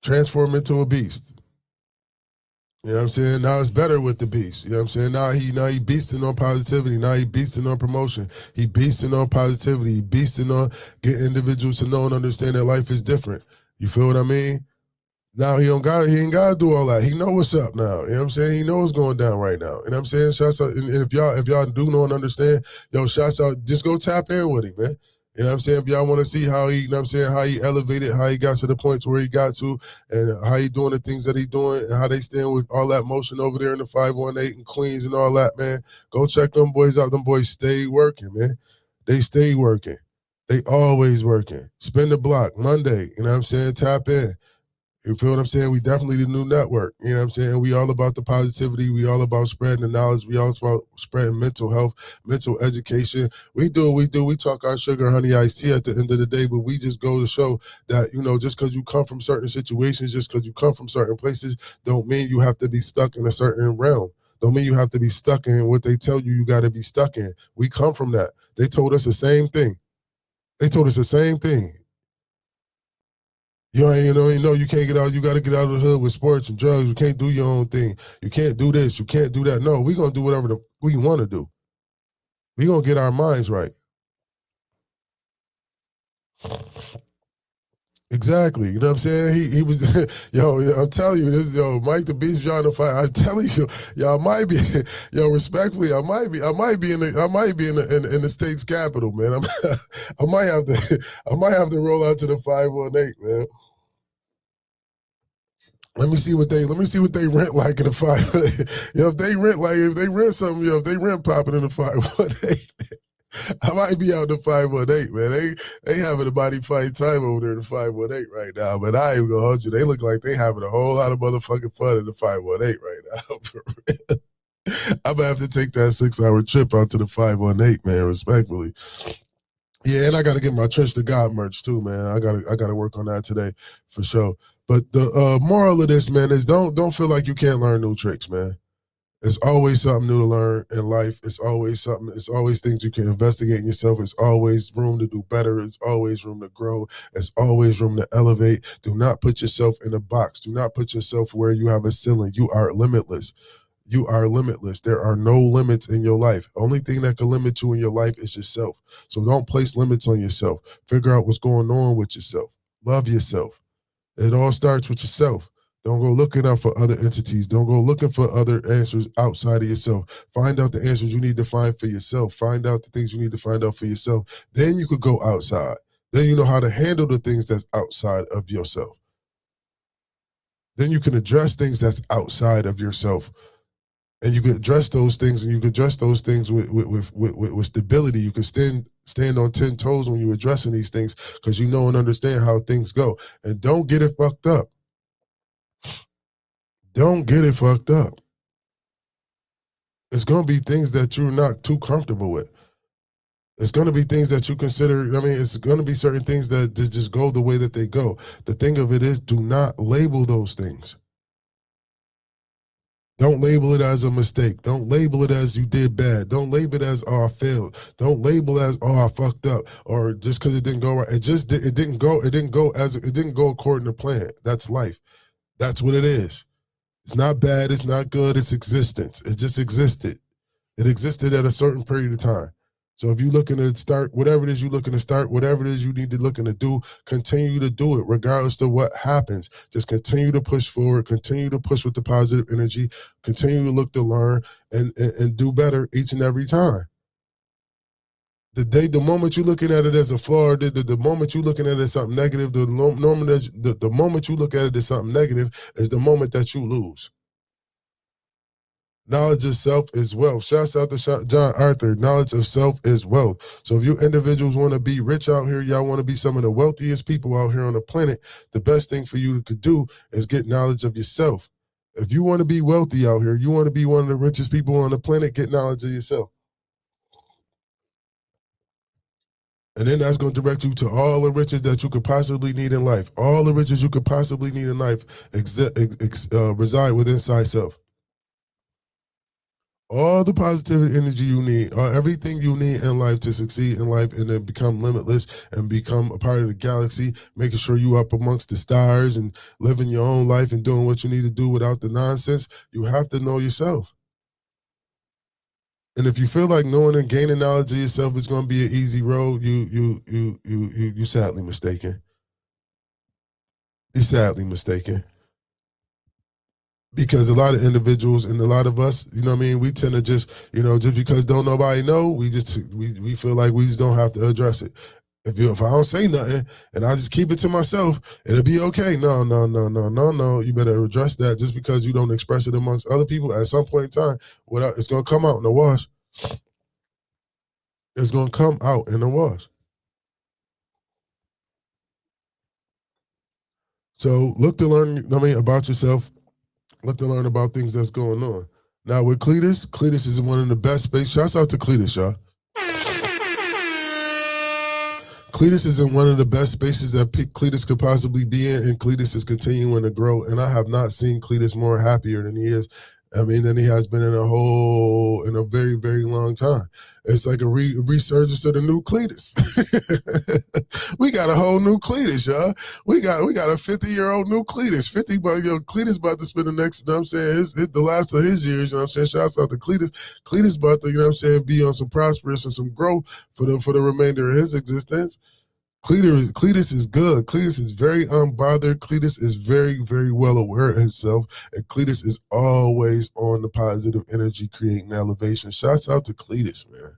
Transform into a beast. You know what I'm saying? Now it's better with the beast. You know what I'm saying? Now he beasting on positivity. Now he beasting on promotion. He beasting on positivity. He beasting on getting individuals to know and understand that life is different. You feel what I mean? Now he ain't gotta do all that. He know what's up now. You know what I'm saying? He knows what's going down right now. You know what I'm saying? Shouts out, and if y'all do know and understand, yo, shouts out, just go tap in with him, man. You know what I'm saying? If y'all want to see how he, you know what I'm saying, how he elevated, how he got to the points where he got to, and how he doing the things that he doing, and how they stand with all that motion over there in the 518 and Queens and all that, man. Go check them boys out. Them boys stay working, man. They stay working. They always working. Spin the block Monday. You know what I'm saying? Tap in. You feel what I'm saying? We definitely the new network. You know what I'm saying? We all about the positivity. We all about spreading the knowledge. We all about spreading mental health, mental education. We do what we do. We talk our sugar, honey, iced tea at the end of the day, but we just go to show that, you know, just because you come from certain situations, just because you come from certain places, don't mean you have to be stuck in a certain realm. Don't mean you have to be stuck in what they tell you got to be stuck in. We come from that. They told us the same thing. They told us the same thing. You know, you can't get out. You got to get out of the hood with sports and drugs. You can't do your own thing. You can't do this. You can't do that. No, we're going to do whatever we want to do. We're going to get our minds right. Exactly. You know what I'm saying? He was, yo, I'm telling you, this, yo, Mike the Beast, y'all in the fight. I'm telling you, y'all might be, yo, respectfully, I might be in the state's capital, man. I might have to roll out to the 518, man. Let me see what they rent like in the 5. If they rent something, if they rent popping in the 518, I might be out the 518, man. They having a body fight time over there in the 518 right now, but I ain't gonna hold you. They look like they having a whole lot of motherfucking fun in the 518 right now. For real. I'm gonna have to take that 6-hour trip out to the 518, man, respectfully. Yeah, and I gotta get my Trench to God merch too, man. I gotta work on that today for sure. But the moral of this, man, is don't feel like you can't learn new tricks, man. There's always something new to learn in life. It's always things you can investigate in yourself. It's always room to do better. It's always room to grow. It's always room to elevate. Do not put yourself in a box. Do not put yourself where you have a ceiling. You are limitless. You are limitless. There are no limits in your life. Only thing that can limit you in your life is yourself. So don't place limits on yourself. Figure out what's going on with yourself. Love yourself. It all starts with yourself. Don't go looking out for other entities. Don't go looking for other answers outside of yourself. Find out the answers you need to find for yourself. Find out the things you need to find out for yourself. Then you could go outside. Then you know how to handle the things that's outside of yourself. Then you can address things that's outside of yourself. And you can address those things, and you can address those things with stability. You can stand on 10 toes when you're addressing these things because you know and understand how things go. And don't get it fucked up. Don't get it fucked up. It's going to be things that you're not too comfortable with. It's going to be things that you consider, I mean, it's going to be certain things that just go the way that they go. The thing of it is, do not label those things. Don't label it as a mistake. Don't label it as you did bad. Don't label it as, oh, I failed. Don't label it as, oh, I fucked up, or just because it didn't go right. It didn't go according to plan. That's life. That's what it is. It's not bad. It's not good. It's existence. It just existed. It existed at a certain period of time. So if you're looking to start, whatever it is you're looking to start, whatever it is you need to looking to do, continue to do it regardless of what happens. Just continue to push forward, continue to push with the positive energy, continue to look to learn and do better each and every time. The moment you're looking at it as a flaw, the moment you're looking at it as something negative, the moment you look at it as something negative is the moment that you lose. Knowledge of self is wealth. Shouts out to John Arthur. Knowledge of self is wealth. So if you individuals want to be rich out here, y'all want to be some of the wealthiest people out here on the planet, the best thing for you to do is get knowledge of yourself. If you want to be wealthy out here, you want to be one of the richest people on the planet, get knowledge of yourself. And then that's going to direct you to all the riches that you could possibly need in life. All the riches you could possibly need in life reside within inside self. All the positive energy you need, everything you need in life to succeed in life and then become limitless and become a part of the galaxy, making sure you up amongst the stars and living your own life and doing what you need to do without the nonsense, you have to know yourself. And if you feel like knowing and gaining knowledge of yourself is going to be an easy road, you sadly mistaken. You're sadly mistaken. Because a lot of individuals and a lot of us, you know what I mean, we tend to just, just because don't nobody know, we feel like we just don't have to address it. If I don't say nothing and I just keep it to myself, it'll be okay. No. You better address that. Just because you don't express it amongst other people at some point in time, it's gonna come out in the wash. It's gonna come out in the wash. So look to learn, about yourself. Look to learn about things that's going on. Now with Cletus is one of the best space. Shouts out to Cletus, y'all. Cletus is in one of the best spaces that Cletus could possibly be in, and Cletus is continuing to grow. And I have not seen Cletus more happier than he is. Than he has been in a very, very long time. It's like a resurgence of the new Cletus. We got a whole new Cletus, y'all. We got a 50-year-old new Cletus. Cletus about to spend the next, the last of his years, Shouts out to Cletus. Cletus about to, be on some prosperous and some growth for the remainder of his existence. Cletus is good. Cletus is very unbothered. Cletus is very, very well aware of himself. And Cletus is always on the positive energy, creating elevation. Shouts out to Cletus, man.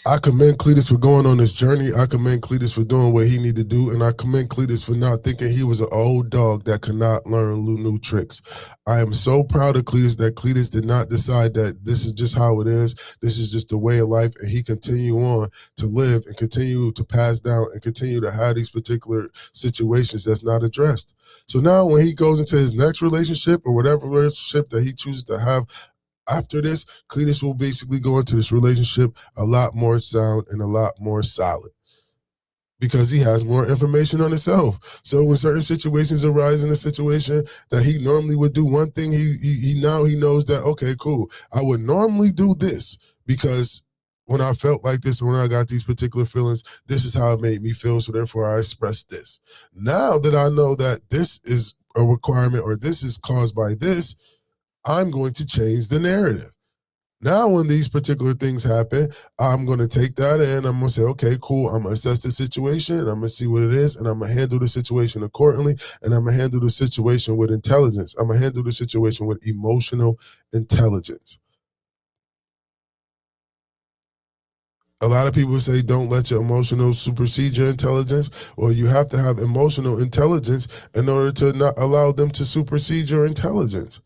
I commend Cletus for going on this journey. I commend Cletus for doing what he needed to do. And I commend Cletus for not thinking he was an old dog that could not learn new tricks. I am so proud of Cletus that Cletus did not decide that this is just how it is. This is just the way of life. And he continue on to live and continue to pass down and continue to have these particular situations that's not addressed. So now when he goes into his next relationship or whatever relationship that he chooses to have, after this, Cletus will basically go into this relationship a lot more sound and a lot more solid because he has more information on himself. So when certain situations arise in a situation that he normally would do one thing, he knows that, okay, cool, I would normally do this because when I felt like this, or when I got these particular feelings, this is how it made me feel, so therefore I expressed this. Now that I know that this is a requirement or this is caused by this, I'm going to change the narrative. Now, when these particular things happen, I'm going to take that and I'm going to say, okay, cool. I'm going to assess the situation. I'm going to see what it is. And I'm going to handle the situation accordingly. And I'm going to handle the situation with intelligence. I'm going to handle the situation with emotional intelligence. A lot of people say don't let your emotional supersede your intelligence. Well, you have to have emotional intelligence in order to not allow them to supersede your intelligence.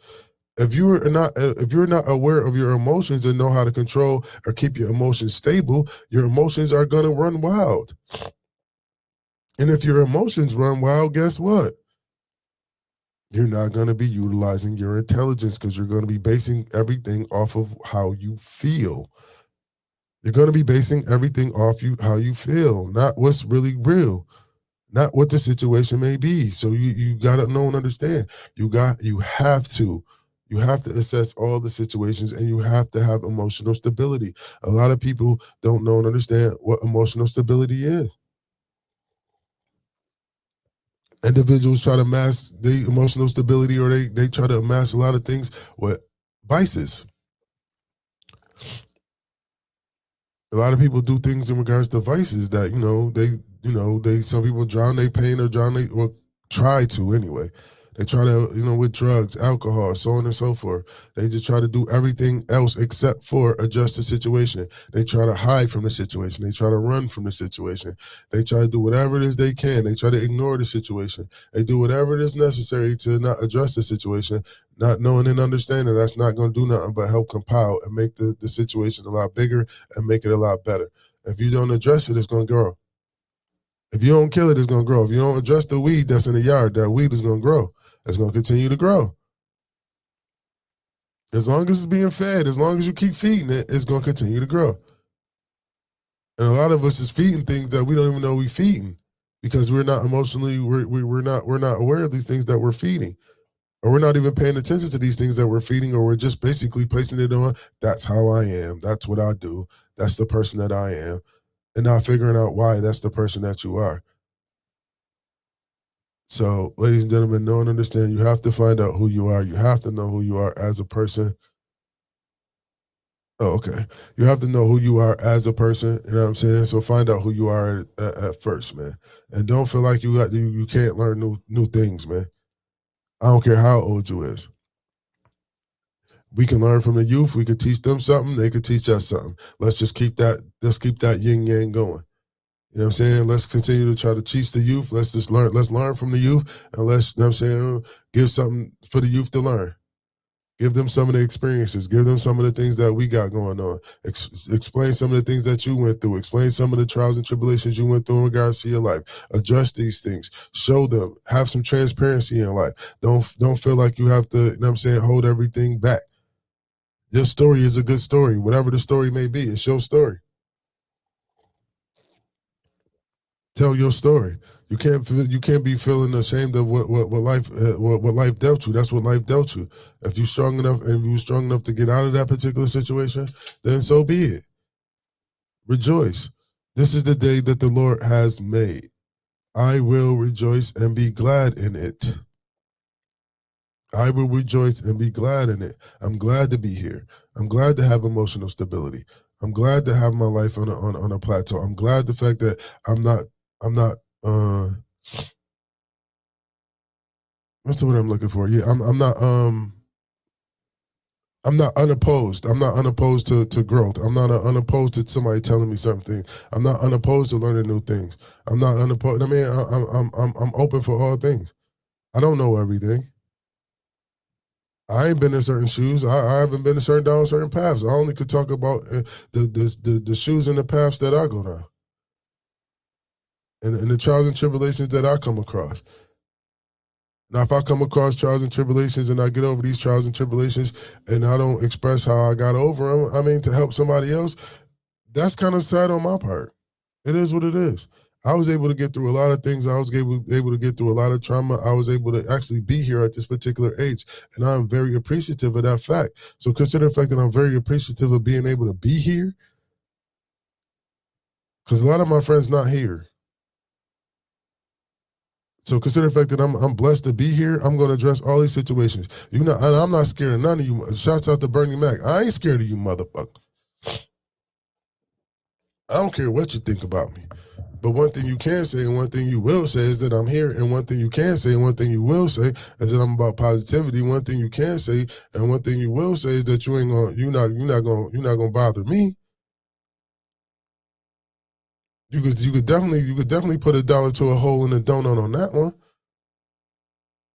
If you're not aware of your emotions and know how to control or keep your emotions stable, your emotions are going to run wild. And if your emotions run wild, guess what? You're not going to be utilizing your intelligence because you're going to be basing everything off of how you feel. You're going to be basing everything off how you feel, not what's really real. Not what the situation may be. So you gotta know and understand. You have to assess all the situations and you have to have emotional stability. A lot of people don't know and understand what emotional stability is. Individuals try to mask the emotional stability or they try to amass a lot of things with vices. A lot of people do things in regards to vices that, some people drown their pain or try to anyway. They try to, with drugs, alcohol, so on and so forth. They just try to do everything else except for adjust the situation. They try to hide from the situation. They try to run from the situation. They try to do whatever it is they can. They try to ignore the situation. They do whatever it is necessary to not address the situation, not knowing and understanding that's not going to do nothing but help compile and make the situation a lot bigger and make it a lot better. If you don't address it, it's going to grow. If you don't kill it, it's going to grow. If you don't address the weed that's in the yard, that weed is going to grow. It's going to continue to grow. As long as it's being fed, as long as you keep feeding it, it's going to continue to grow. And a lot of us is feeding things that we don't even know we're feeding because we're not emotionally, we're not aware of these things that we're feeding. Or we're not even paying attention to these things that we're feeding, or we're just basically placing it on, that's how I am. That's what I do. That's the person that I am. And not figuring out why that's the person that you are. So, ladies and gentlemen, know and understand, you have to find out who you are. You have to know who you are as a person. Oh, okay. You have to know who you are as a person. You know what I'm saying? So find out who you are at first, man. And don't feel like you can't learn new things, man. I don't care how old you is. We can learn from the youth. We can teach them something. They could teach us something. Let's keep that yin yang going. You know what I'm saying? Let's continue to try to teach the youth. Let's learn from the youth, and let's, you know what I'm saying, give something for the youth to learn. Give them some of the experiences. Give them some of the things that we got going on. Explain some of the things that you went through. Explain some of the trials and tribulations you went through in regards to your life. Address these things. Show them. Have some transparency in life. Don't feel like you have to, you know what I'm saying, hold everything back. Your story is a good story. Whatever the story may be, it's your story. Tell your story. You can't be feeling ashamed of what life dealt you. That's what life dealt you. If you're strong enough and you were strong enough to get out of that particular situation, then so be it. Rejoice. This is the day that the Lord has made. I will rejoice and be glad in it. I will rejoice and be glad in it. I'm glad to be here. I'm glad to have emotional stability. I'm glad to have my life on a plateau. I'm glad the fact that I'm not what's the word I'm looking for? Yeah, I'm not unopposed. I'm not unopposed to growth. I'm not unopposed to somebody telling me something. I'm not unopposed to learning new things. I'm not unopposed. I mean, I'm open for all things. I don't know everything. I ain't been in certain shoes. I haven't been down certain paths. I only could talk about the shoes and the paths that I go down, and the trials and tribulations that I come across. Now, if I come across trials and tribulations and I get over these trials and tribulations and I don't express how I got over them, I mean, to help somebody else, that's kind of sad on my part. It is what it is. I was able to get through a lot of things. I was able to get through a lot of trauma. I was able to actually be here at this particular age. And I'm very appreciative of that fact. So consider the fact that I'm very appreciative of being able to be here. Because a lot of my friends not here. So consider the fact that I'm blessed to be here. I'm going to address all these situations. You know, and I'm not scared of none of you. Shouts out to Bernie Mac. I ain't scared of you, motherfucker. I don't care what you think about me. But one thing you can say and one thing you will say is that I'm here. And one thing you can say and one thing you will say is that I'm about positivity. One thing you can say and one thing you will say is that you're not gonna bother me. You could definitely put $1 to a hole in a donut on that one.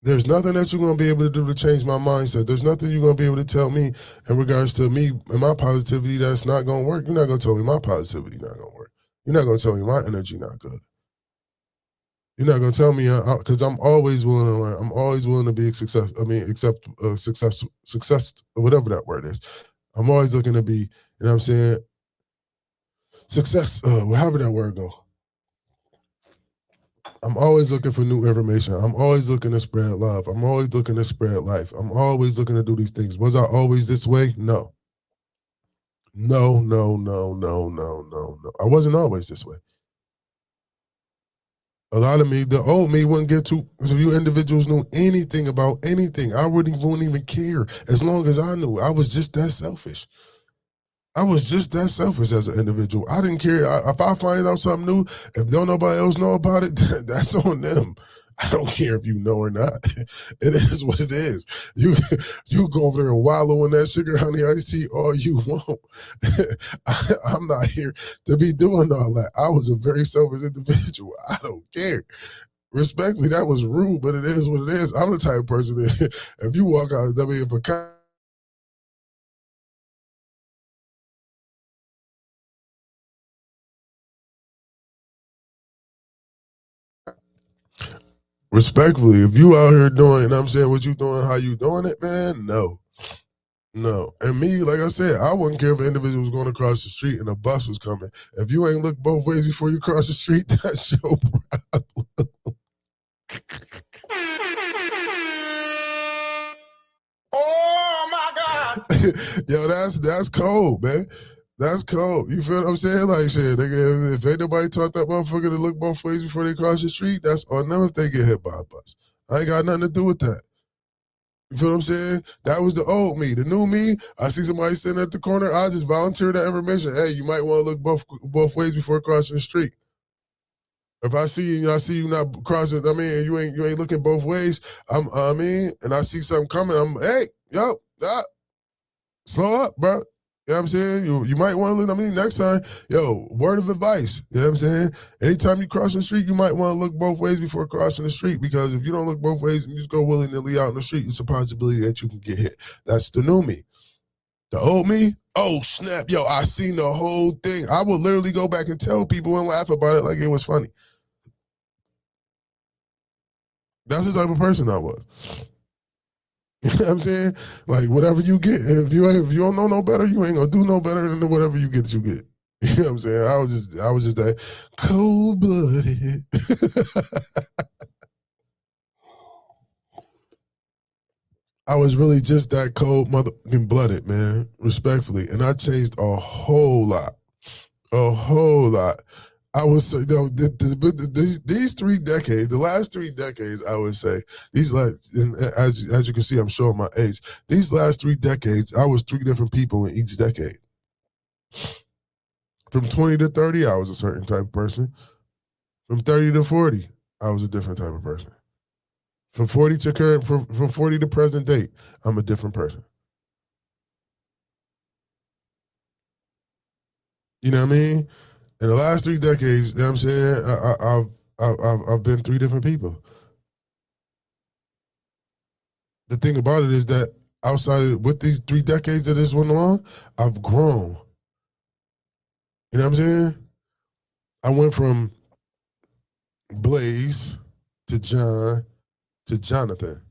There's nothing that you're going to be able to do to change my mindset. There's nothing you're going to be able to tell me in regards to me and my positivity that's not going to work. You're not going to tell me my positivity not going to work. You're not going to tell me my energy not good. You're not going to tell me because I'm always willing to learn. I'm always willing to be a success. I mean, accept success, whatever that word is. I'm always looking to be, you know what I'm saying, success, however that word go. I'm always looking for new information. I'm always looking to spread love. I'm always looking to spread life. I'm always looking to do these things. Was I always this way? No. No. I wasn't always this way. A lot of me, the old me wouldn't get to, if you individuals knew anything about anything, I wouldn't even care as long as I knew. I was just that selfish. I was just that selfish as an individual. I didn't care. If I find out something new, if don't nobody else know about it, that's on them. I don't care if you know or not. It is what it is. You go over there and wallow in that sugar honey iced tea all you want. I'm not here to be doing all that. I was a very selfish individual. I don't care. Respectfully, that was rude, but it is what it is. I'm the type of person that if you walk out, I mean, if a respectfully, if you out here doing, and I'm saying what you doing, how you doing it, man, no. No. And me, like I said, I wouldn't care if an individual was going across the street and a bus was coming. If you ain't looked both ways before you cross the street, that's your problem. Oh my God! Yo, that's cold, man. That's cold. You feel what I'm saying? Like shit, nigga, if ain't nobody taught that motherfucker to look both ways before they cross the street, that's on them if they get hit by a bus. I ain't got nothing to do with that. You feel what I'm saying? That was the old me. The new me, I see somebody sitting at the corner, I just volunteer that information. Hey, you might want to look both ways before crossing the street. If I see you, I see you not crossing. I mean, you ain't looking both ways. And I see something coming. Hey, yo, slow up, bro. You know what I'm saying? You might want to look, next time, yo, word of advice. You know what I'm saying? Anytime you cross the street, you might want to look both ways before crossing the street, because if you don't look both ways and you just go willy-nilly out in the street, it's a possibility that you can get hit. That's the new me. The old me, oh, snap, yo, I seen the whole thing. I would literally go back and tell people and laugh about it like it was funny. That's the type of person I was. You know what I'm saying? Like, whatever you get, if you don't know no better, you ain't gonna do no better than whatever you get, you get. You know what I'm saying? I was just that cold-blooded. I was really just that cold motherfucking blooded, man, respectfully. And I changed a whole lot. A whole lot. I would say, these 3 decades, the last 3 decades, I would say, as you can see, I'm showing my age. These last 3 decades, I was 3 different people in each decade. From 20 to 30, I was a certain type of person. From 30 to 40, I was a different type of person. From 40 to present date, I'm a different person. You know what I mean? In the last 3 decades, you know what I'm saying, I've been 3 different people. The thing about it is that with these 3 decades that this went along, I've grown. You know what I'm saying? I went from Blaze to John to Jonathan.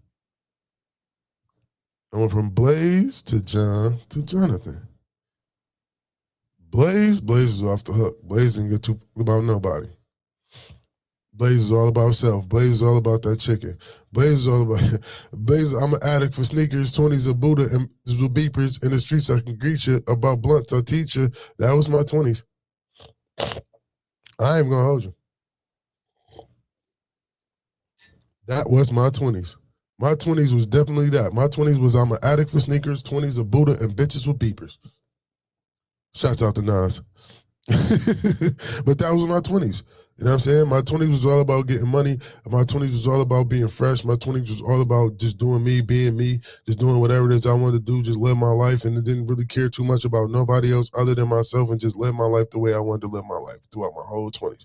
I went from Blaze to John to Jonathan. Blaze was off the hook. Blaze didn't get too about nobody. Blaze is all about self. Blaze is all about that chicken. Blaze is all about Blaze. I'm an addict for sneakers, 20s of Buddha, and with beepers in the streets. I can greet you about blunts. I teach you. That was my 20s. I ain't gonna hold you. That was my 20s. My 20s was definitely that. My 20s was I'm an addict for sneakers, 20s of Buddha, and bitches with beepers. Shouts out to Nas. But that was my 20s. You know what I'm saying? My 20s was all about getting money. My 20s was all about being fresh. My 20s was all about just doing me, being me, just doing whatever it is I wanted to do, just live my life, and didn't really care too much about nobody else other than myself, and just live my life the way I wanted to live my life throughout my whole 20s.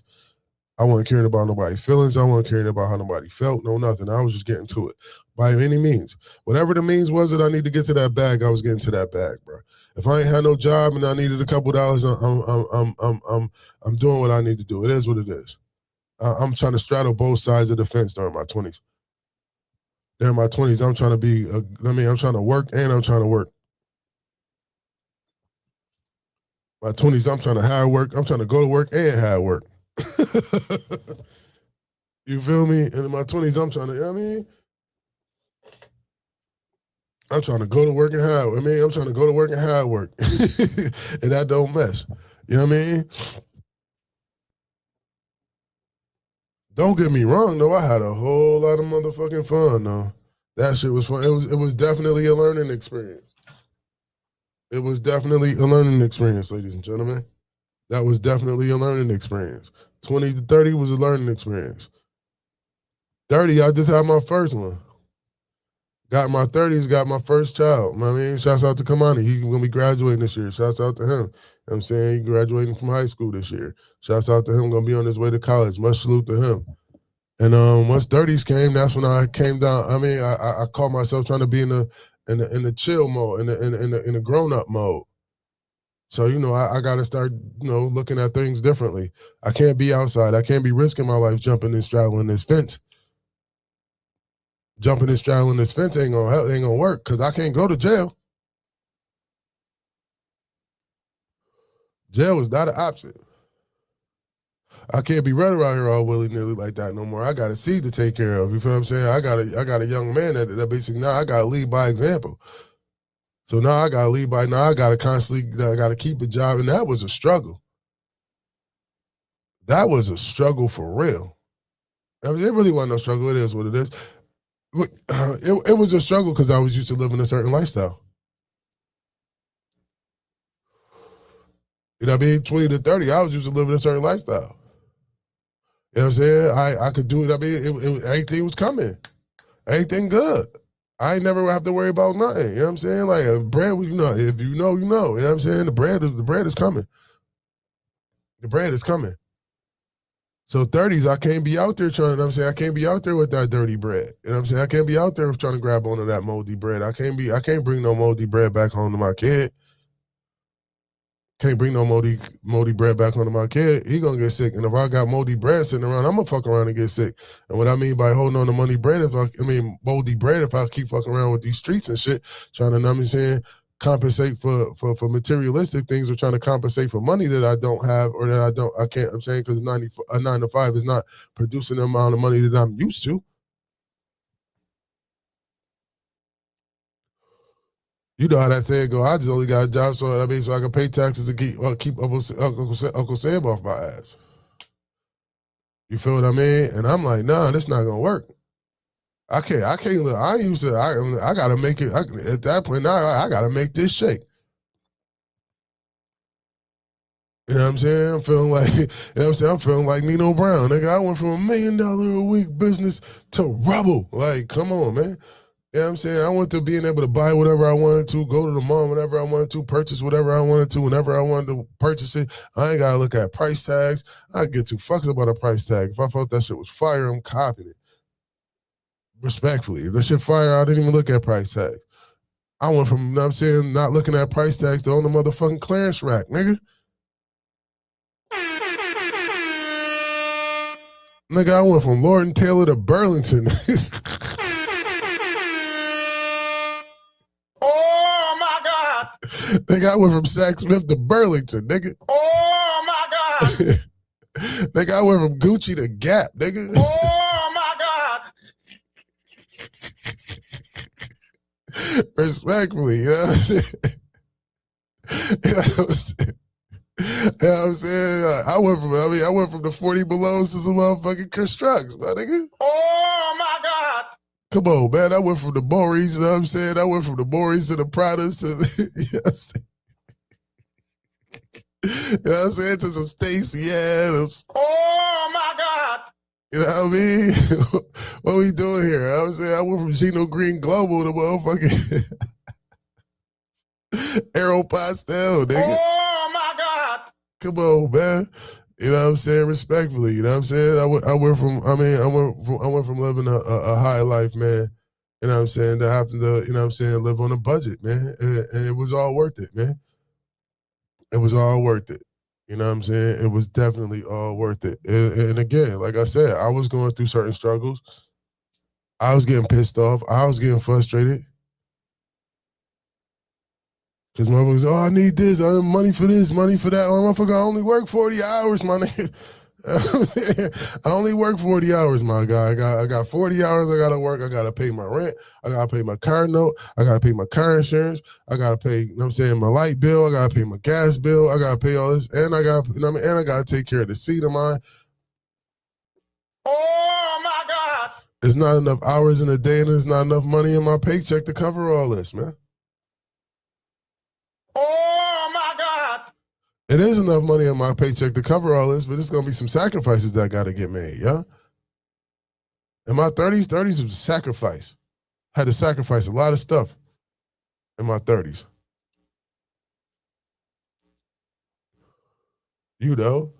I wasn't caring about nobody's feelings. I wasn't caring about how nobody felt. No, nothing. I was just getting to it by any means. Whatever the means was that I need to get to that bag, I was getting to that bag, bro. If I ain't had no job and I needed a couple dollars, I'm doing what I need to do. It is what it is. I'm trying to straddle both sides of the fence during my 20s. During my 20s, I'm trying to I'm trying to work and I'm trying to work. My 20s, I'm trying to have work. I'm trying to go to work and have work. You feel me? And in my 20s, I'm trying to, you know what I mean? I'm trying to go to work and have, I'm trying to go to work and have work. And that don't mess. You know what I mean? Don't get me wrong, though. I had a whole lot of motherfucking fun, though. That shit was fun. It was definitely a learning experience. It was definitely a learning experience, ladies and gentlemen. That was definitely a learning experience. 20 to 30 was a learning experience. 30, I just had my first one. Got my 30s, got my first child. You know what I mean? Shouts out to Kamani. He's going to be graduating this year. Shouts out to him. You know what I'm saying? He's graduating from high school this year. Shouts out to him. Going to be on his way to college. Much salute to him. And once 30s came, that's when I came down. I caught myself trying to be in the chill mode, in the grown-up mode. So, I got to start, looking at things differently. I can't be outside. I can't be risking my life jumping and straddling this fence. Jumping and straddling this fence ain't gonna work because I can't go to jail. Jail was not an option. I can't be running around here all willy-nilly like that no more. I got a seed to take care of. You feel what I'm saying? I got a young man that basically now I gotta lead by example. So now I gotta lead by now I gotta constantly I gotta keep a job. And that was a struggle. That was a struggle for real. I mean, it really wasn't no struggle. It is what it is. It was a struggle because I was used to living a certain lifestyle. You know what I mean? 20 to 30, I was used to living a certain lifestyle. You know what I'm saying? I could do it. I mean, everything was coming. Everything good. I ain't never have to worry about nothing. You know what I'm saying? Like bread, you know, if you know, you know. You know what I'm saying? The bread is coming. The bread is coming. So 30s, I can't be out there trying, you know what I'm saying? I can't be out there with that dirty bread. You know what I'm saying? I can't be out there trying to grab onto that moldy bread. I can't bring no moldy bread back home to my kid. Can't bring no moldy bread back onto my kid. He gonna get sick. And if I got moldy bread sitting around, I'm gonna fuck around and get sick. And what I mean by holding on to moldy bread, moldy bread, if I keep fucking around with these streets and shit, trying to, you know what I'm saying, compensate for materialistic things or trying to compensate for money that I don't have or that I can't, I'm saying, because a 9 to 5 is not producing the amount of money that I'm used to. You know how that saying go. I just only got a job so I can pay taxes and keep Uncle Sam off my ass. You feel what I mean? And I'm like, nah, this not gonna work. I can't. I ain't used to. I gotta make it. At that point now, I gotta make this shake. You know what I'm saying? I'm feeling like, you know what I'm saying? I'm feeling like Nino Brown. Nigga, I went from $1 million a week business to rubble. Like, come on, man. You know what I'm saying? I went to being able to buy whatever I wanted to, go to the mall whenever I wanted to, purchase whatever I wanted to, whenever I wanted to purchase it. I ain't got to look at price tags. I get two fucks about a price tag. If I felt that shit was fire, I'm copying it. Respectfully. If that shit fire, I didn't even look at price tags. I went from, you know what I'm saying, not looking at price tags to on the motherfucking clearance rack, nigga. Nigga, I went from Lord and Taylor to Burlington. Oh my God! Nigga, I went from Saks Smith to Burlington, nigga. Oh my God! Nigga, I went from Gucci to Gap, nigga. Oh my God! Respectfully, you know what I'm saying? You know what I'm saying? You know what I'm saying? I went from the 40 belows to some motherfucking constructs, my nigga. Oh my God! Come on, man. I went from the Boris, you know what I'm saying? I went from the Boris to the Pradas to the, you know what I'm saying? You know what I'm saying? To some Stacey Adams. Oh my God! You know what I mean? What we doing here? I was saying I went from Gino Green Global to motherfucking Aero Pastel, nigga. Oh my God! Come on, man. You know what I'm saying? Respectfully, you know what I'm saying? I went from living a high life, man. You know what I'm saying? To having to, you know what I'm saying, live on a budget, man. And it was all worth it, man. It was all worth it. You know what I'm saying? It was definitely all worth it. And again, like I said, I was going through certain struggles. I was getting pissed off. I was getting frustrated. Because motherfuckers, I need this, I need money for this, money for that. Oh, motherfucker, I only work 40 hours, my nigga. I only work 40 hours, my guy. I got 40 hours I gotta work. I gotta pay my rent. I gotta pay my car note. I gotta pay my car insurance. I gotta pay, you know what I'm saying, my light bill. I gotta pay my gas bill. I gotta pay all this. And I gotta, you know what I mean, and I gotta take care of the seat of mine. Oh my God! There's not enough hours in a day and there's not enough money in my paycheck to cover all this, man. Oh my God! It is enough money in my paycheck to cover all this, but it's gonna be some sacrifices that gotta get made, yeah? In my 30s was a sacrifice. Had to sacrifice a lot of stuff in my 30s. You know?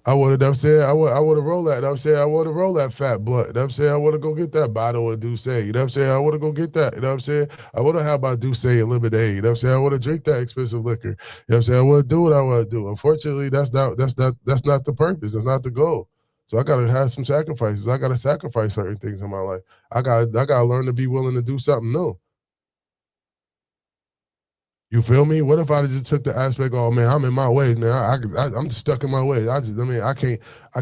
I would have said I would have rolled that. I'm saying I would have rolled that fat blunt. I'm saying I would have go get that bottle of Douce. You know what I'm saying? I would have go get that. You know what I'm saying? I would have had my Douce and lemonade. You know what I'm saying? I would have drink that expensive liquor. You know what I'm saying? I would do what I want to do. Unfortunately, that's not the purpose. That's not the goal. So I gotta have some sacrifices. I gotta sacrifice certain things in my life. I gotta learn to be willing to do something new. You feel me? What if I just took the aspect, oh man, I'm in my ways, man. I'm just stuck in my ways. I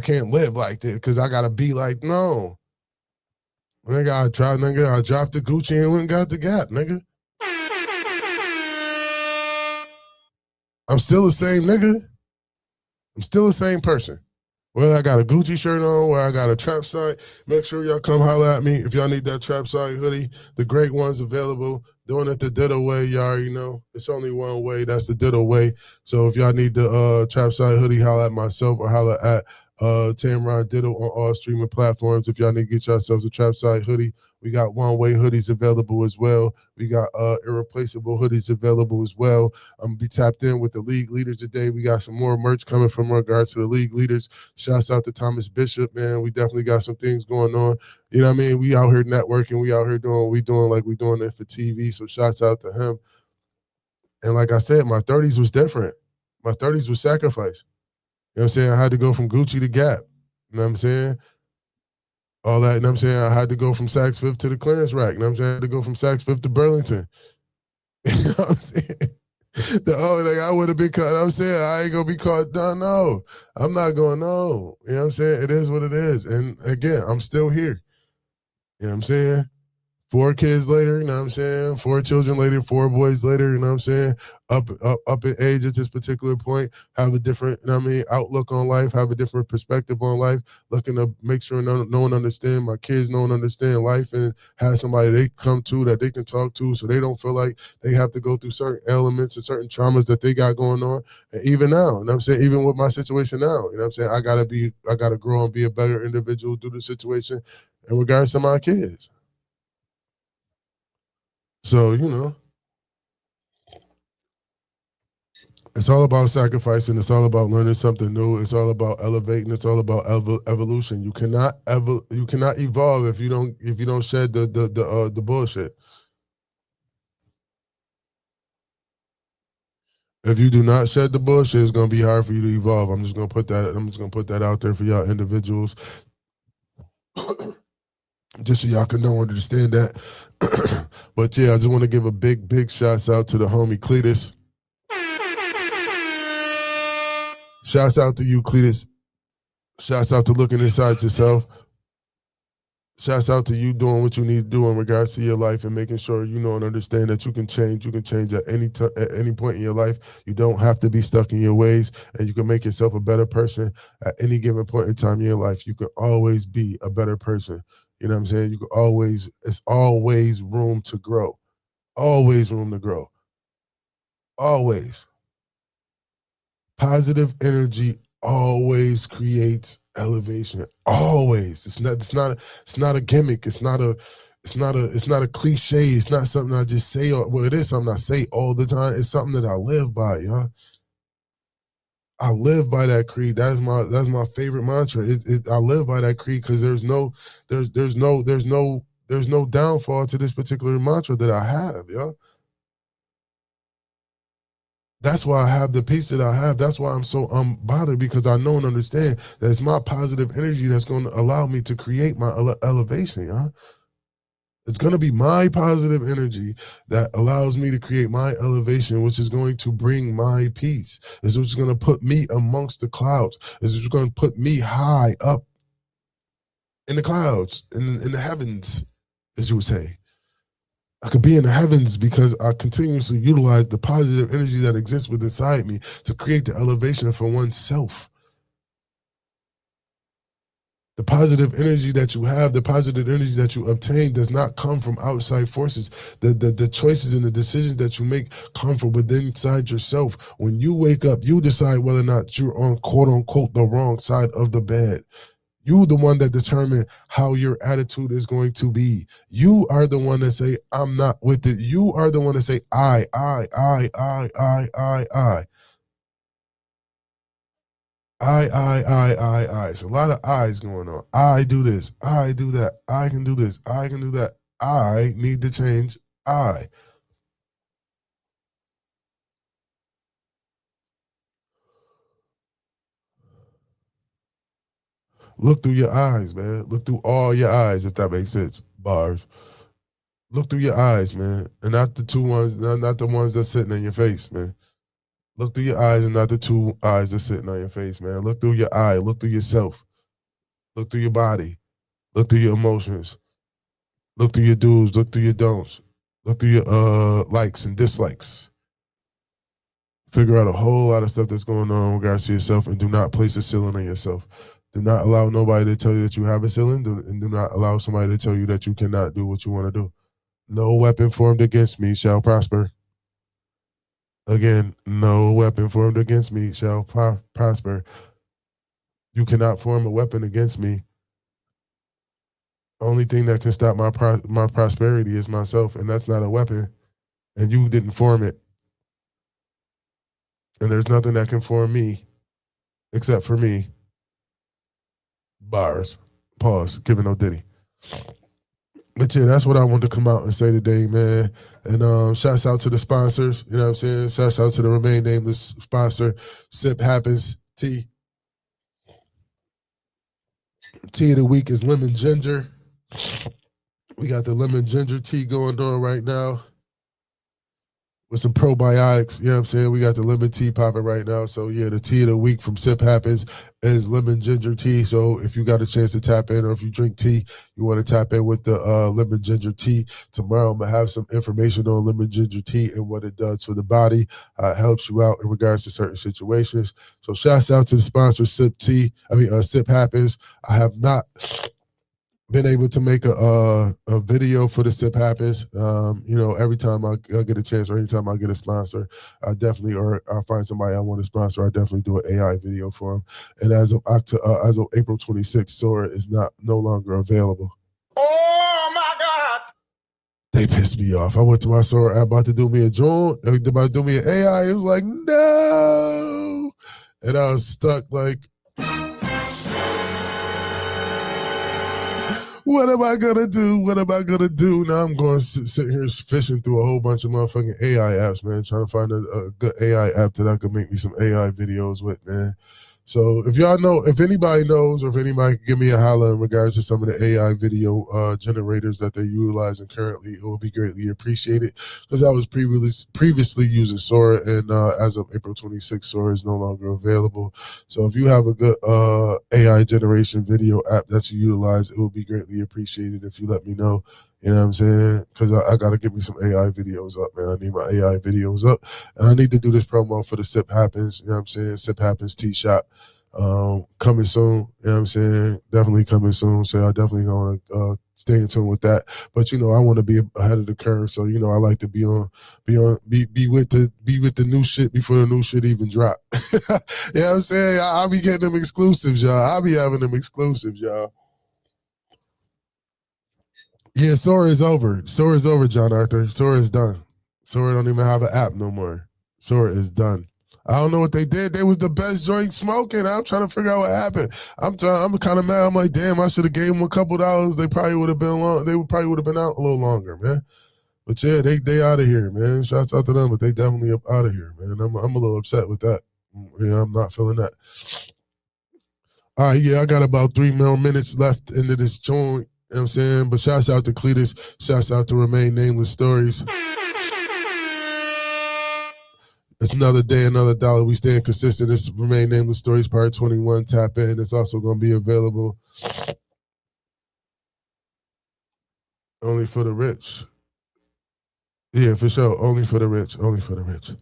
can't live like this because I gotta be like, no. Nigga, I dropped the Gucci and went and got the Gap, nigga. I'm still the same nigga. I'm still the same person. Whether I got a Gucci shirt on, where I got a trap site, make sure y'all come holler at me if y'all need that trap site hoodie. The great one's available. Doing it the Ditto way, y'all already know. It's only one way. That's the Ditto way. So if y'all need the trap site hoodie, holler at myself or holler at Tamron Ditto on all streaming platforms. If y'all need to get yourselves a trap site hoodie, we got one-way hoodies available as well. We got irreplaceable hoodies available as well. I'm gonna be tapped in with the league leaders today. We got some more merch coming from regards to the league leaders. Shouts out to Thomas Bishop, man. We definitely got some things going on. You know what I mean? We out here networking. We out here doing what we doing like we doing it for TV. So shouts out to him. And like I said, my 30s was different. My 30s was sacrifice. You know what I'm saying? I had to go from Gucci to Gap. You know what I'm saying? All that, you know what I'm saying? I had to go from Saks Fifth to the clearance rack. You know what I'm saying? I had to go from Saks Fifth to Burlington. You know what I'm saying? I would have been caught. I'm saying I ain't gonna be caught. No, I'm not going. No, you know what I'm saying. It is what it is. And again, I'm still here. You know what I'm saying. 4 kids later, you know what I'm saying? 4 children later, 4 boys later, you know what I'm saying? Up in age at this particular point, have a different, you know what I mean, outlook on life, have a different perspective on life, looking to make sure no one understand, my kids no one understand life and have somebody they come to that they can talk to so they don't feel like they have to go through certain elements and certain traumas that they got going on. And even now, you know what I'm saying? Even with my situation now, you know what I'm saying? I gotta grow and be a better individual through the situation in regards to my kids. So, you know, it's all about sacrificing. It's all about learning something new. It's all about elevating. It's all about evolution. You cannot evolve if you don't shed the bullshit. If you do not shed the bullshit, it's gonna be hard for you to evolve. I'm just gonna put that out there for y'all individuals, just so y'all can know and understand that. But yeah, I just want to give a big shouts out to the homie Cletus. Shouts out to you, Cletus. Shouts out to looking inside yourself. Shouts out to you doing what you need to do in regards to your life and making sure you know and understand that you can change. You can change at any point in your life. You don't have to be stuck in your ways, and you can make yourself a better person at any given point in time in your life. You can always be a better person. You know what I'm saying? It's always room to grow. Always room to grow. Always. Positive energy always creates elevation. Always. It's not a gimmick. It's not a cliche. It's not something I just say. Well, it is something I say all the time. It's something that I live by, y'all. I live by that creed. That's my favorite mantra. I live by that creed because there's no downfall to this particular mantra that I have, y'all. That's why I have the peace that I have. That's why I'm so unbothered because I know and understand that it's my positive energy that's going to allow me to create my elevation, y'all. It's going to be my positive energy that allows me to create my elevation, which is going to bring my peace. It's which is going to put me amongst the clouds. It's which is going to put me high up in the clouds, in the heavens, as you would say. I could be in the heavens because I continuously utilize the positive energy that exists within inside me to create the elevation for oneself. The positive energy that you have, the positive energy that you obtain does not come from outside forces. The choices and the decisions that you make come from within inside yourself. When you wake up, you decide whether or not you're on quote unquote the wrong side of the bed. You the one that determine how your attitude is going to be. You are the one that say, I'm not with it. You are the one that say, I. It's a lot of I's going on. I do this. I do that. I can do this. I can do that. I need to change. I. Look through your eyes, man. Look through all your eyes, if that makes sense. Bars. Look through your eyes, man, and not the two ones, not the ones that's sitting in your face, man. Look through your eyes and not the two eyes that's sitting on your face, man. Look through your eye. Look through yourself. Look through your body. Look through your emotions. Look through your do's. Look through your don'ts. Look through your likes and dislikes. Figure out a whole lot of stuff that's going on in regards to yourself, and do not place a ceiling on yourself. Do not allow nobody to tell you that you have a ceiling, and do not allow somebody to tell you that you cannot do what you want to do. No weapon formed against me shall prosper. Again, no weapon formed against me shall prosper. You cannot form a weapon against me. Only thing that can stop my prosperity is myself, and that's not a weapon. And you didn't form it. And there's nothing that can form me except for me. Bars. Pause. Giving no diddy. But yeah, that's what I wanted to come out and say today, man. And shouts out to the sponsors. You know what I'm saying? Shouts out to the Remain Nameless sponsor, Sip Happens Tea. Tea of the week is lemon ginger. We got the lemon ginger tea going on right now with some probiotics. You know what I'm saying? We got the lemon tea popping right now. So yeah, the tea of the week from Sip Happens is lemon ginger tea. So if you got a chance to tap in, or if you drink tea, you want to tap in with the lemon ginger tea. Tomorrow I'm gonna have some information on lemon ginger tea and what it does for the body. Helps you out in regards to certain situations. So shouts out to the sponsor, Sip Happens. I have not been able to make a video for the Sip Happens. Every time I get a chance, or anytime I get a sponsor, I definitely, or I find somebody I want to sponsor, I definitely do an AI video for them. And as of April 26th, Sora is no longer available. Oh my God! They pissed me off. I went to my Sora app about to do me a joint, about to do me an AI. It was like, no. And I was stuck like, what am I gonna do? What am I gonna do? Now I'm going to sit here fishing through a whole bunch of motherfucking AI apps, man, trying to find a good AI app that I could make me some AI videos with, man. So if y'all know, if anybody knows, or if anybody can give me a holler in regards to some of the AI video generators that they're utilizing currently, it will be greatly appreciated, because I was previously using Sora, and as of April 26th, Sora is no longer available. So if you have a good AI generation video app that you utilize, it will be greatly appreciated if you let me know. You know what I'm saying? Because I got to get me some AI videos up, man. I need my AI videos up. And I need to do this promo for the Sip Happens. You know what I'm saying? Sip Happens Tea Shop. Coming soon. You know what I'm saying? Definitely coming soon. So I definitely going to stay in tune with that. But, I want to be ahead of the curve. So, I like to be with the new shit before the new shit even drop. You know what I'm saying? I'll be getting them exclusives, y'all. I'll be having them exclusives, y'all. Yeah, Sora is over. Sora is over, John Arthur. Sora is done. Sora don't even have an app no more. Sora is done. I don't know what they did. They was the best joint smoking. I'm trying to figure out what happened. I'm kind of mad. I'm like, damn, I should have gave them a couple dollars. They probably would have been long. They probably would have been out a little longer, man. But yeah, they out of here, man. Shouts out to them, but they definitely up out of here, man. I'm a little upset with that. Yeah, I'm not feeling that. All right, yeah, I got about 3 more minutes left into this joint. You know what I'm saying? But shouts out to Cletus. Shouts out to Remain Nameless Stories. It's another day, another dollar. We staying consistent. It's Remain Nameless Stories Part 21. Tap in. It's also going to be available only for the rich. Yeah, for sure. Only for the rich. Only for the rich.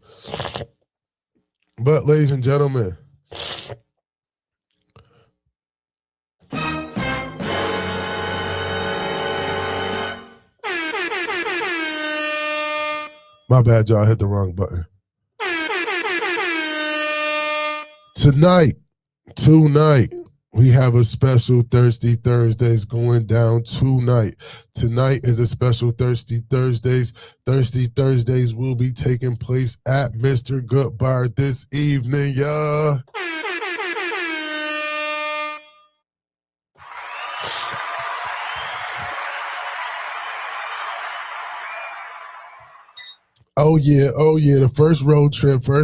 But, ladies and gentlemen, my bad, y'all. I hit the wrong button. Tonight, we have a special Thirsty Thursdays going down tonight. Tonight is a special Thirsty Thursdays. Thirsty Thursdays will be taking place at Mr. Good Bar this evening, y'all. Oh yeah, the first road trip for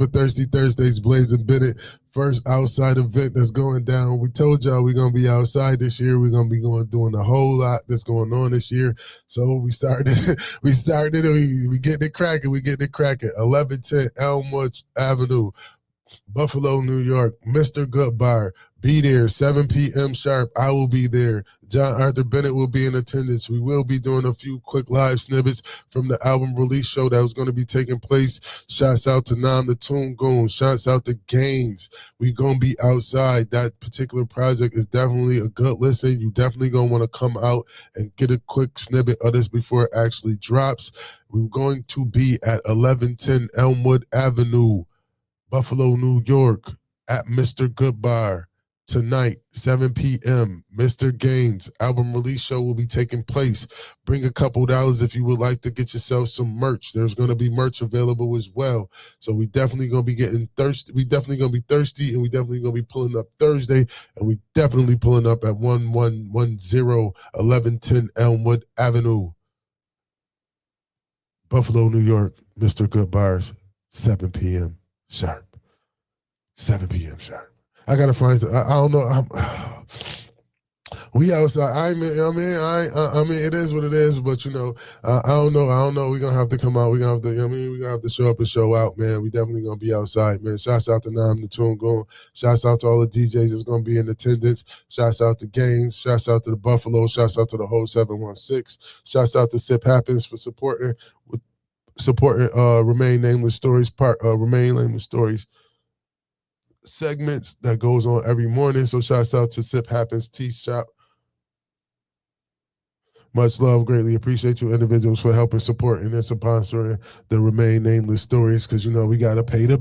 Thirsty Thursdays, Blazing Bennett. First outside event that's going down. We told y'all we're gonna be outside this year. We're gonna be doing a whole lot that's going on this year. So we started, we getting it cracking. 1110 Elmwood Avenue, Buffalo, New York. Mr. Goodbar, be there, 7 p.m. sharp. I will be there. John Arthur Bennett will be in attendance. We will be doing a few quick live snippets from the album release show that was going to be taking place. Shouts out to Nam the Toon Goon. Shouts out to Gaines. We going to be outside. That particular project is definitely a good listen. You definitely going to want to come out and get a quick snippet of this before it actually drops. We're going to be at 1110 Elmwood Avenue, Buffalo, New York, at Mr. Goodbar tonight, 7 p.m. Mr. Gaines album release show will be taking place. Bring a couple dollars if you would like to get yourself some merch. There's going to be merch available as well. So we definitely going to be getting thirsty. We definitely going to be thirsty, and we definitely going to be pulling up Thursday, and we definitely pulling up at 1110 Elmwood Avenue, Buffalo, New York. Mr. Goodbar's 7 p.m. sharp. 7 p.m. sharp. I gotta find. I don't know. We outside. I mean, it is what it is. But I don't know. We're gonna have to come out. We're gonna have to. We're gonna have to show up and show out, man. We definitely gonna be outside, man. Shouts out to Nam the Toon Goon. Shouts out to all the DJs that's gonna be in attendance. Shouts out to Gaines. Shouts out to the Buffalo. Shouts out to the whole 716. Shouts out to Sip Happens for supporting Remain Nameless Stories Remain Nameless Stories segments that goes on every morning. So shouts out to Sip Happens Tea Shop. Much love, greatly appreciate you individuals for helping, supporting, and sponsoring the Remain Nameless Stories, because we gotta pay the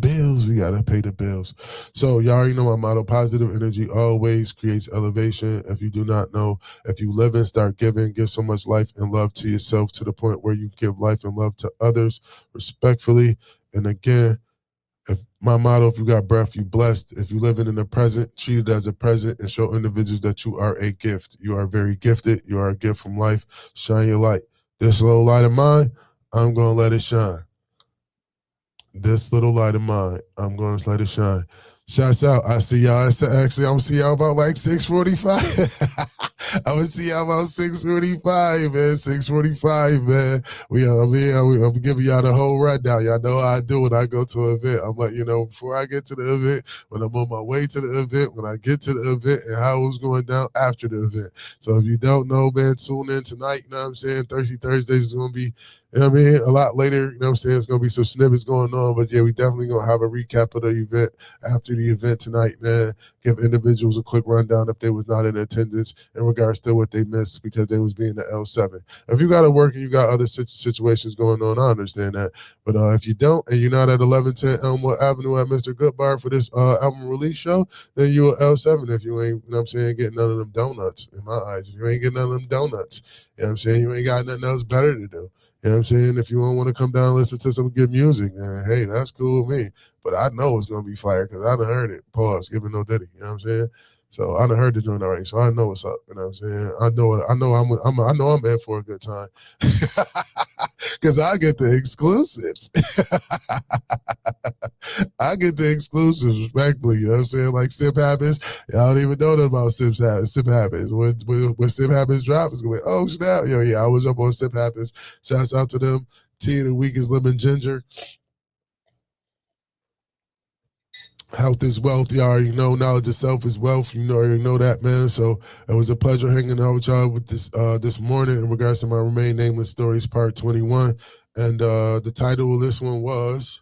bills. So y'all already know my motto: positive energy always creates elevation. If you do not know, if you live and start giving, give so much life and love to yourself to the point where you give life and love to others respectfully. And again, if my motto, if you got breath, you blessed. If you living in the present, treat it as a present and show individuals that you are a gift. You are very gifted. You are a gift from life. Shine your light. This little light of mine, I'm going to let it shine. This little light of mine, I'm going to let it shine. Shouts out. I see y'all. Actually, I'm going to see y'all about like 6:45. I'm going to see y'all about 6:45, man. 6:45, man. I'm giving y'all the whole rundown. Y'all know how I do when I go to an event. I'm letting you know before I get to the event, when I'm on my way to the event, when I get to the event, and how it's going down after the event. So if you don't know, man, tune in tonight. You know what I'm saying? Thirsty Thursdays is going to be, a lot later. You know what I'm saying? It's going to be some snippets going on. But yeah, we definitely going to have a recap of the event after the event tonight, man. Give individuals a quick rundown if they was not in attendance in regards to what they missed because they was being the L7. If you got to work and you got other situations going on, I understand that. But if you don't and you're not at 1110 Elmwood Avenue at Mr. Goodbar for this album release show, then you're an L7 if you ain't, getting none of them donuts in my eyes. If you ain't getting none of them donuts, you ain't got nothing else better to do. You know what I'm saying? If you don't want to come down and listen to some good music, then hey, that's cool with me. But I know it's gonna be fire because I done heard it. Pause, giving no diddy. You know what I'm saying? So I done heard the joint already, so I know what's up. You know what I'm saying? I know I'm in for a good time because I get the exclusives. I get the exclusives, respectfully. You know what I'm saying? Like Sip Happens, y'all don't even know that about Sip Happens. When Sip Happens drop, it's gonna be, oh snap, yeah, I was up on Sip Happens. Shouts out to them. Tea of the week is lemon ginger. Health is wealth. You already know. Knowledge of self is wealth. You already know that, man. So it was a pleasure hanging out with y'all with this morning in regards to my Remain Nameless Stories Part 21. And the title of this one was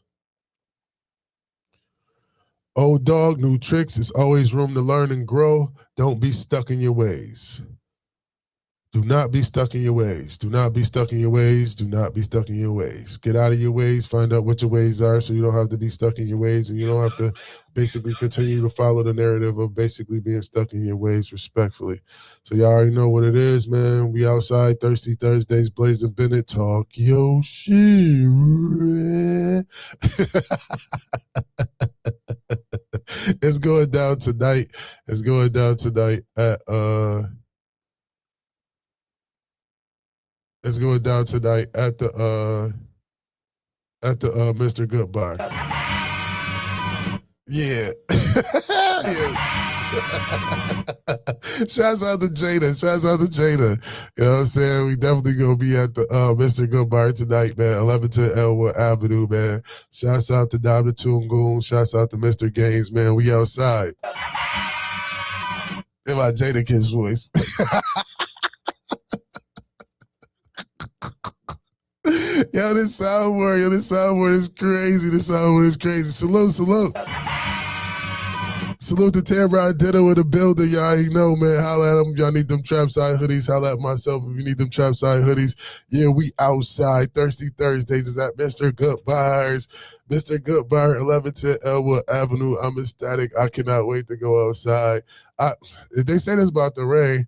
Old Dog, New Tricks. There's always room to learn and grow. Don't be stuck in your ways. Do not be stuck in your ways. Do not be stuck in your ways. Do not be stuck in your ways. Get out of your ways. Find out what your ways are so you don't have to be stuck in your ways and you don't have to basically continue to follow the narrative of basically being stuck in your ways respectfully. So y'all already know what it is, man. We outside Thirsty Thursdays, Blazing Bennett, talk yo shit. It's going down tonight. It's going down tonight at It's going down tonight at the at the Mr. Good Bar. Yeah. Yeah. Shouts out to Jada. Shouts out to Jada. You know what I'm saying? We definitely gonna be at the Mr. Good Bar tonight, man. 1110 Elwood Avenue, man. Shouts out to Dr. Tungoon. Shouts out to Mr. Gaines, man. We outside. In my Jada Kid's voice. Yo, this soundboard is crazy. This soundboard is crazy. Salute. Salute to Tamron Ditto in the building. Y'all already know, man. Holla at them. Y'all need them Trapside hoodies. Holla at myself if you need them Trapside hoodies. Yeah, we outside. Thirsty Thursdays is at Mr. Good Bars. Mr. Good Bar, 1110 Elwood Avenue. I'm ecstatic. I cannot wait to go outside. They say this about the rain,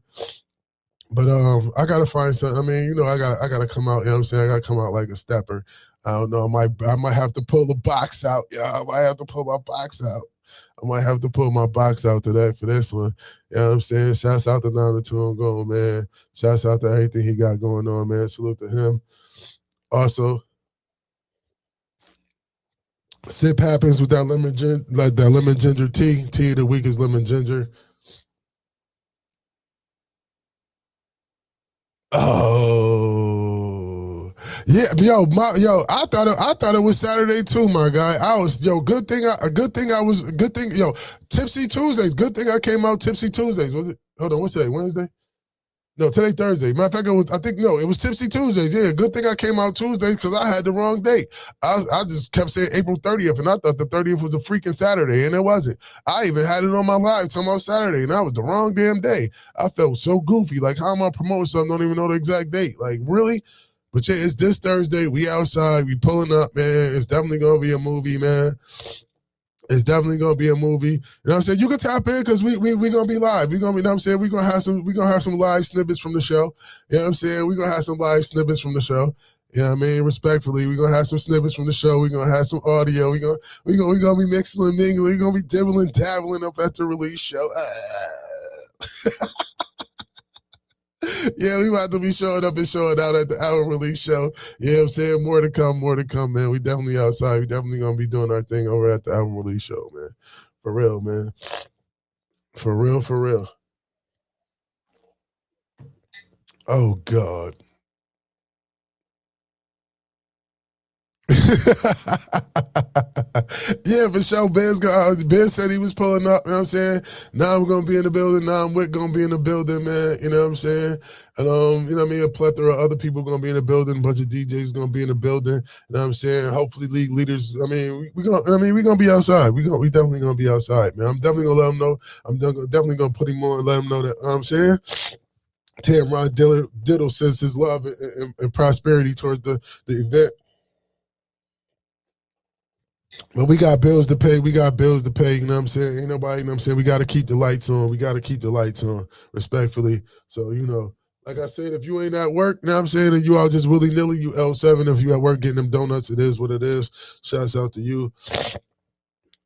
but I gotta find something. I mean, you know, I gotta come out. You know what I'm saying? I gotta come out like a stepper. I don't know. I might have to pull the box out. Yeah, I might have to pull my box out. I might have to pull my box out today for this one. You know what I'm saying? Shouts out to Nana Tungo, man. Shouts out to everything he got going on, man. Salute to him. Also, sip happens with that lemon ginger tea. Tea of the week is lemon ginger. Oh, yeah, yo, I thought it was Saturday too, my guy. Good thing, Tipsy Tuesdays. Good thing I came out Tipsy Tuesdays. Was it? Hold on, what's today? Wednesday? No, today Thursday. Matter of fact, it was Tipsy Tuesdays. Yeah, good thing I came out Tuesday because I had the wrong date. I just kept saying April 30th, and I thought the 30th was a freaking Saturday, and it wasn't. I even had it on my live talking about Saturday, and that was the wrong damn day. I felt so goofy. Like, how am I promoting something? Don't even know the exact date. Like, really? But yeah, it's this Thursday. We outside. We pulling up, man. It's definitely gonna be a movie, man. It's definitely gonna be a movie. You know what I'm saying? You can tap in because we gonna be live. We gonna be, you know what I'm saying? We gonna have some live snippets from the show. You know what I'm saying? We gonna have some live snippets from the show. You know what I mean? Respectfully, we gonna have some snippets from the show. We gonna have some audio. We gonna be mixing and mingling. We gonna be dibbling, dabbling up at the release show. Yeah, we about to be showing up and showing out at the album release show. You know what I'm saying? More to come, man. We definitely outside. We definitely gonna be doing our thing over at the album release show, man. For real, man. For real. Oh, God. Yeah, for sure. Ben said he was pulling up, you know what I'm saying? Now I'm gonna be in the building. Now I'm gonna be in the building, man. You know what I'm saying? And you know what I mean, a plethora of other people gonna be in the building, a bunch of DJs gonna be in the building. You know what I'm saying? Hopefully league leaders. I mean, we gonna be outside. We definitely gonna be outside, man. I'm definitely gonna let them know. I'm definitely gonna put him on and let him know that, you know what I'm saying? Tamron Diddle sends his love and prosperity towards the event. But we got bills to pay. You know what I'm saying? Ain't nobody, you know what I'm saying? We got to keep the lights on. Respectfully. So, you know, like I said, if you ain't at work, you know what I'm saying, and you all just willy-nilly, you L7. If you at work getting them donuts, it is what it is. Shouts out to you.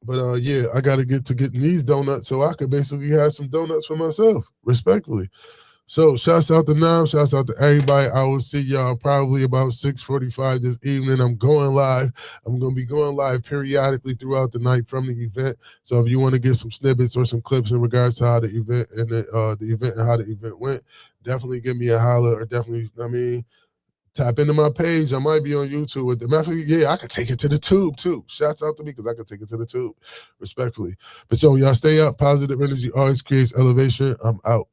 But yeah, I got to get to getting these donuts so I could basically have some donuts for myself, respectfully. So shouts out to Nam, shouts out to everybody. I will see y'all probably about 6:45 this evening. I'm going live. I'm going to be going live periodically throughout the night from the event. So if you want to get some snippets or some clips in regards to how the event and how the event went, definitely give me a holler or definitely, I mean, tap into my page. I might be on YouTube with them. Yeah, I could take it to the tube too. Shouts out to me because I could take it to the tube, respectfully. But yo, y'all stay up. Positive energy always creates elevation. I'm out.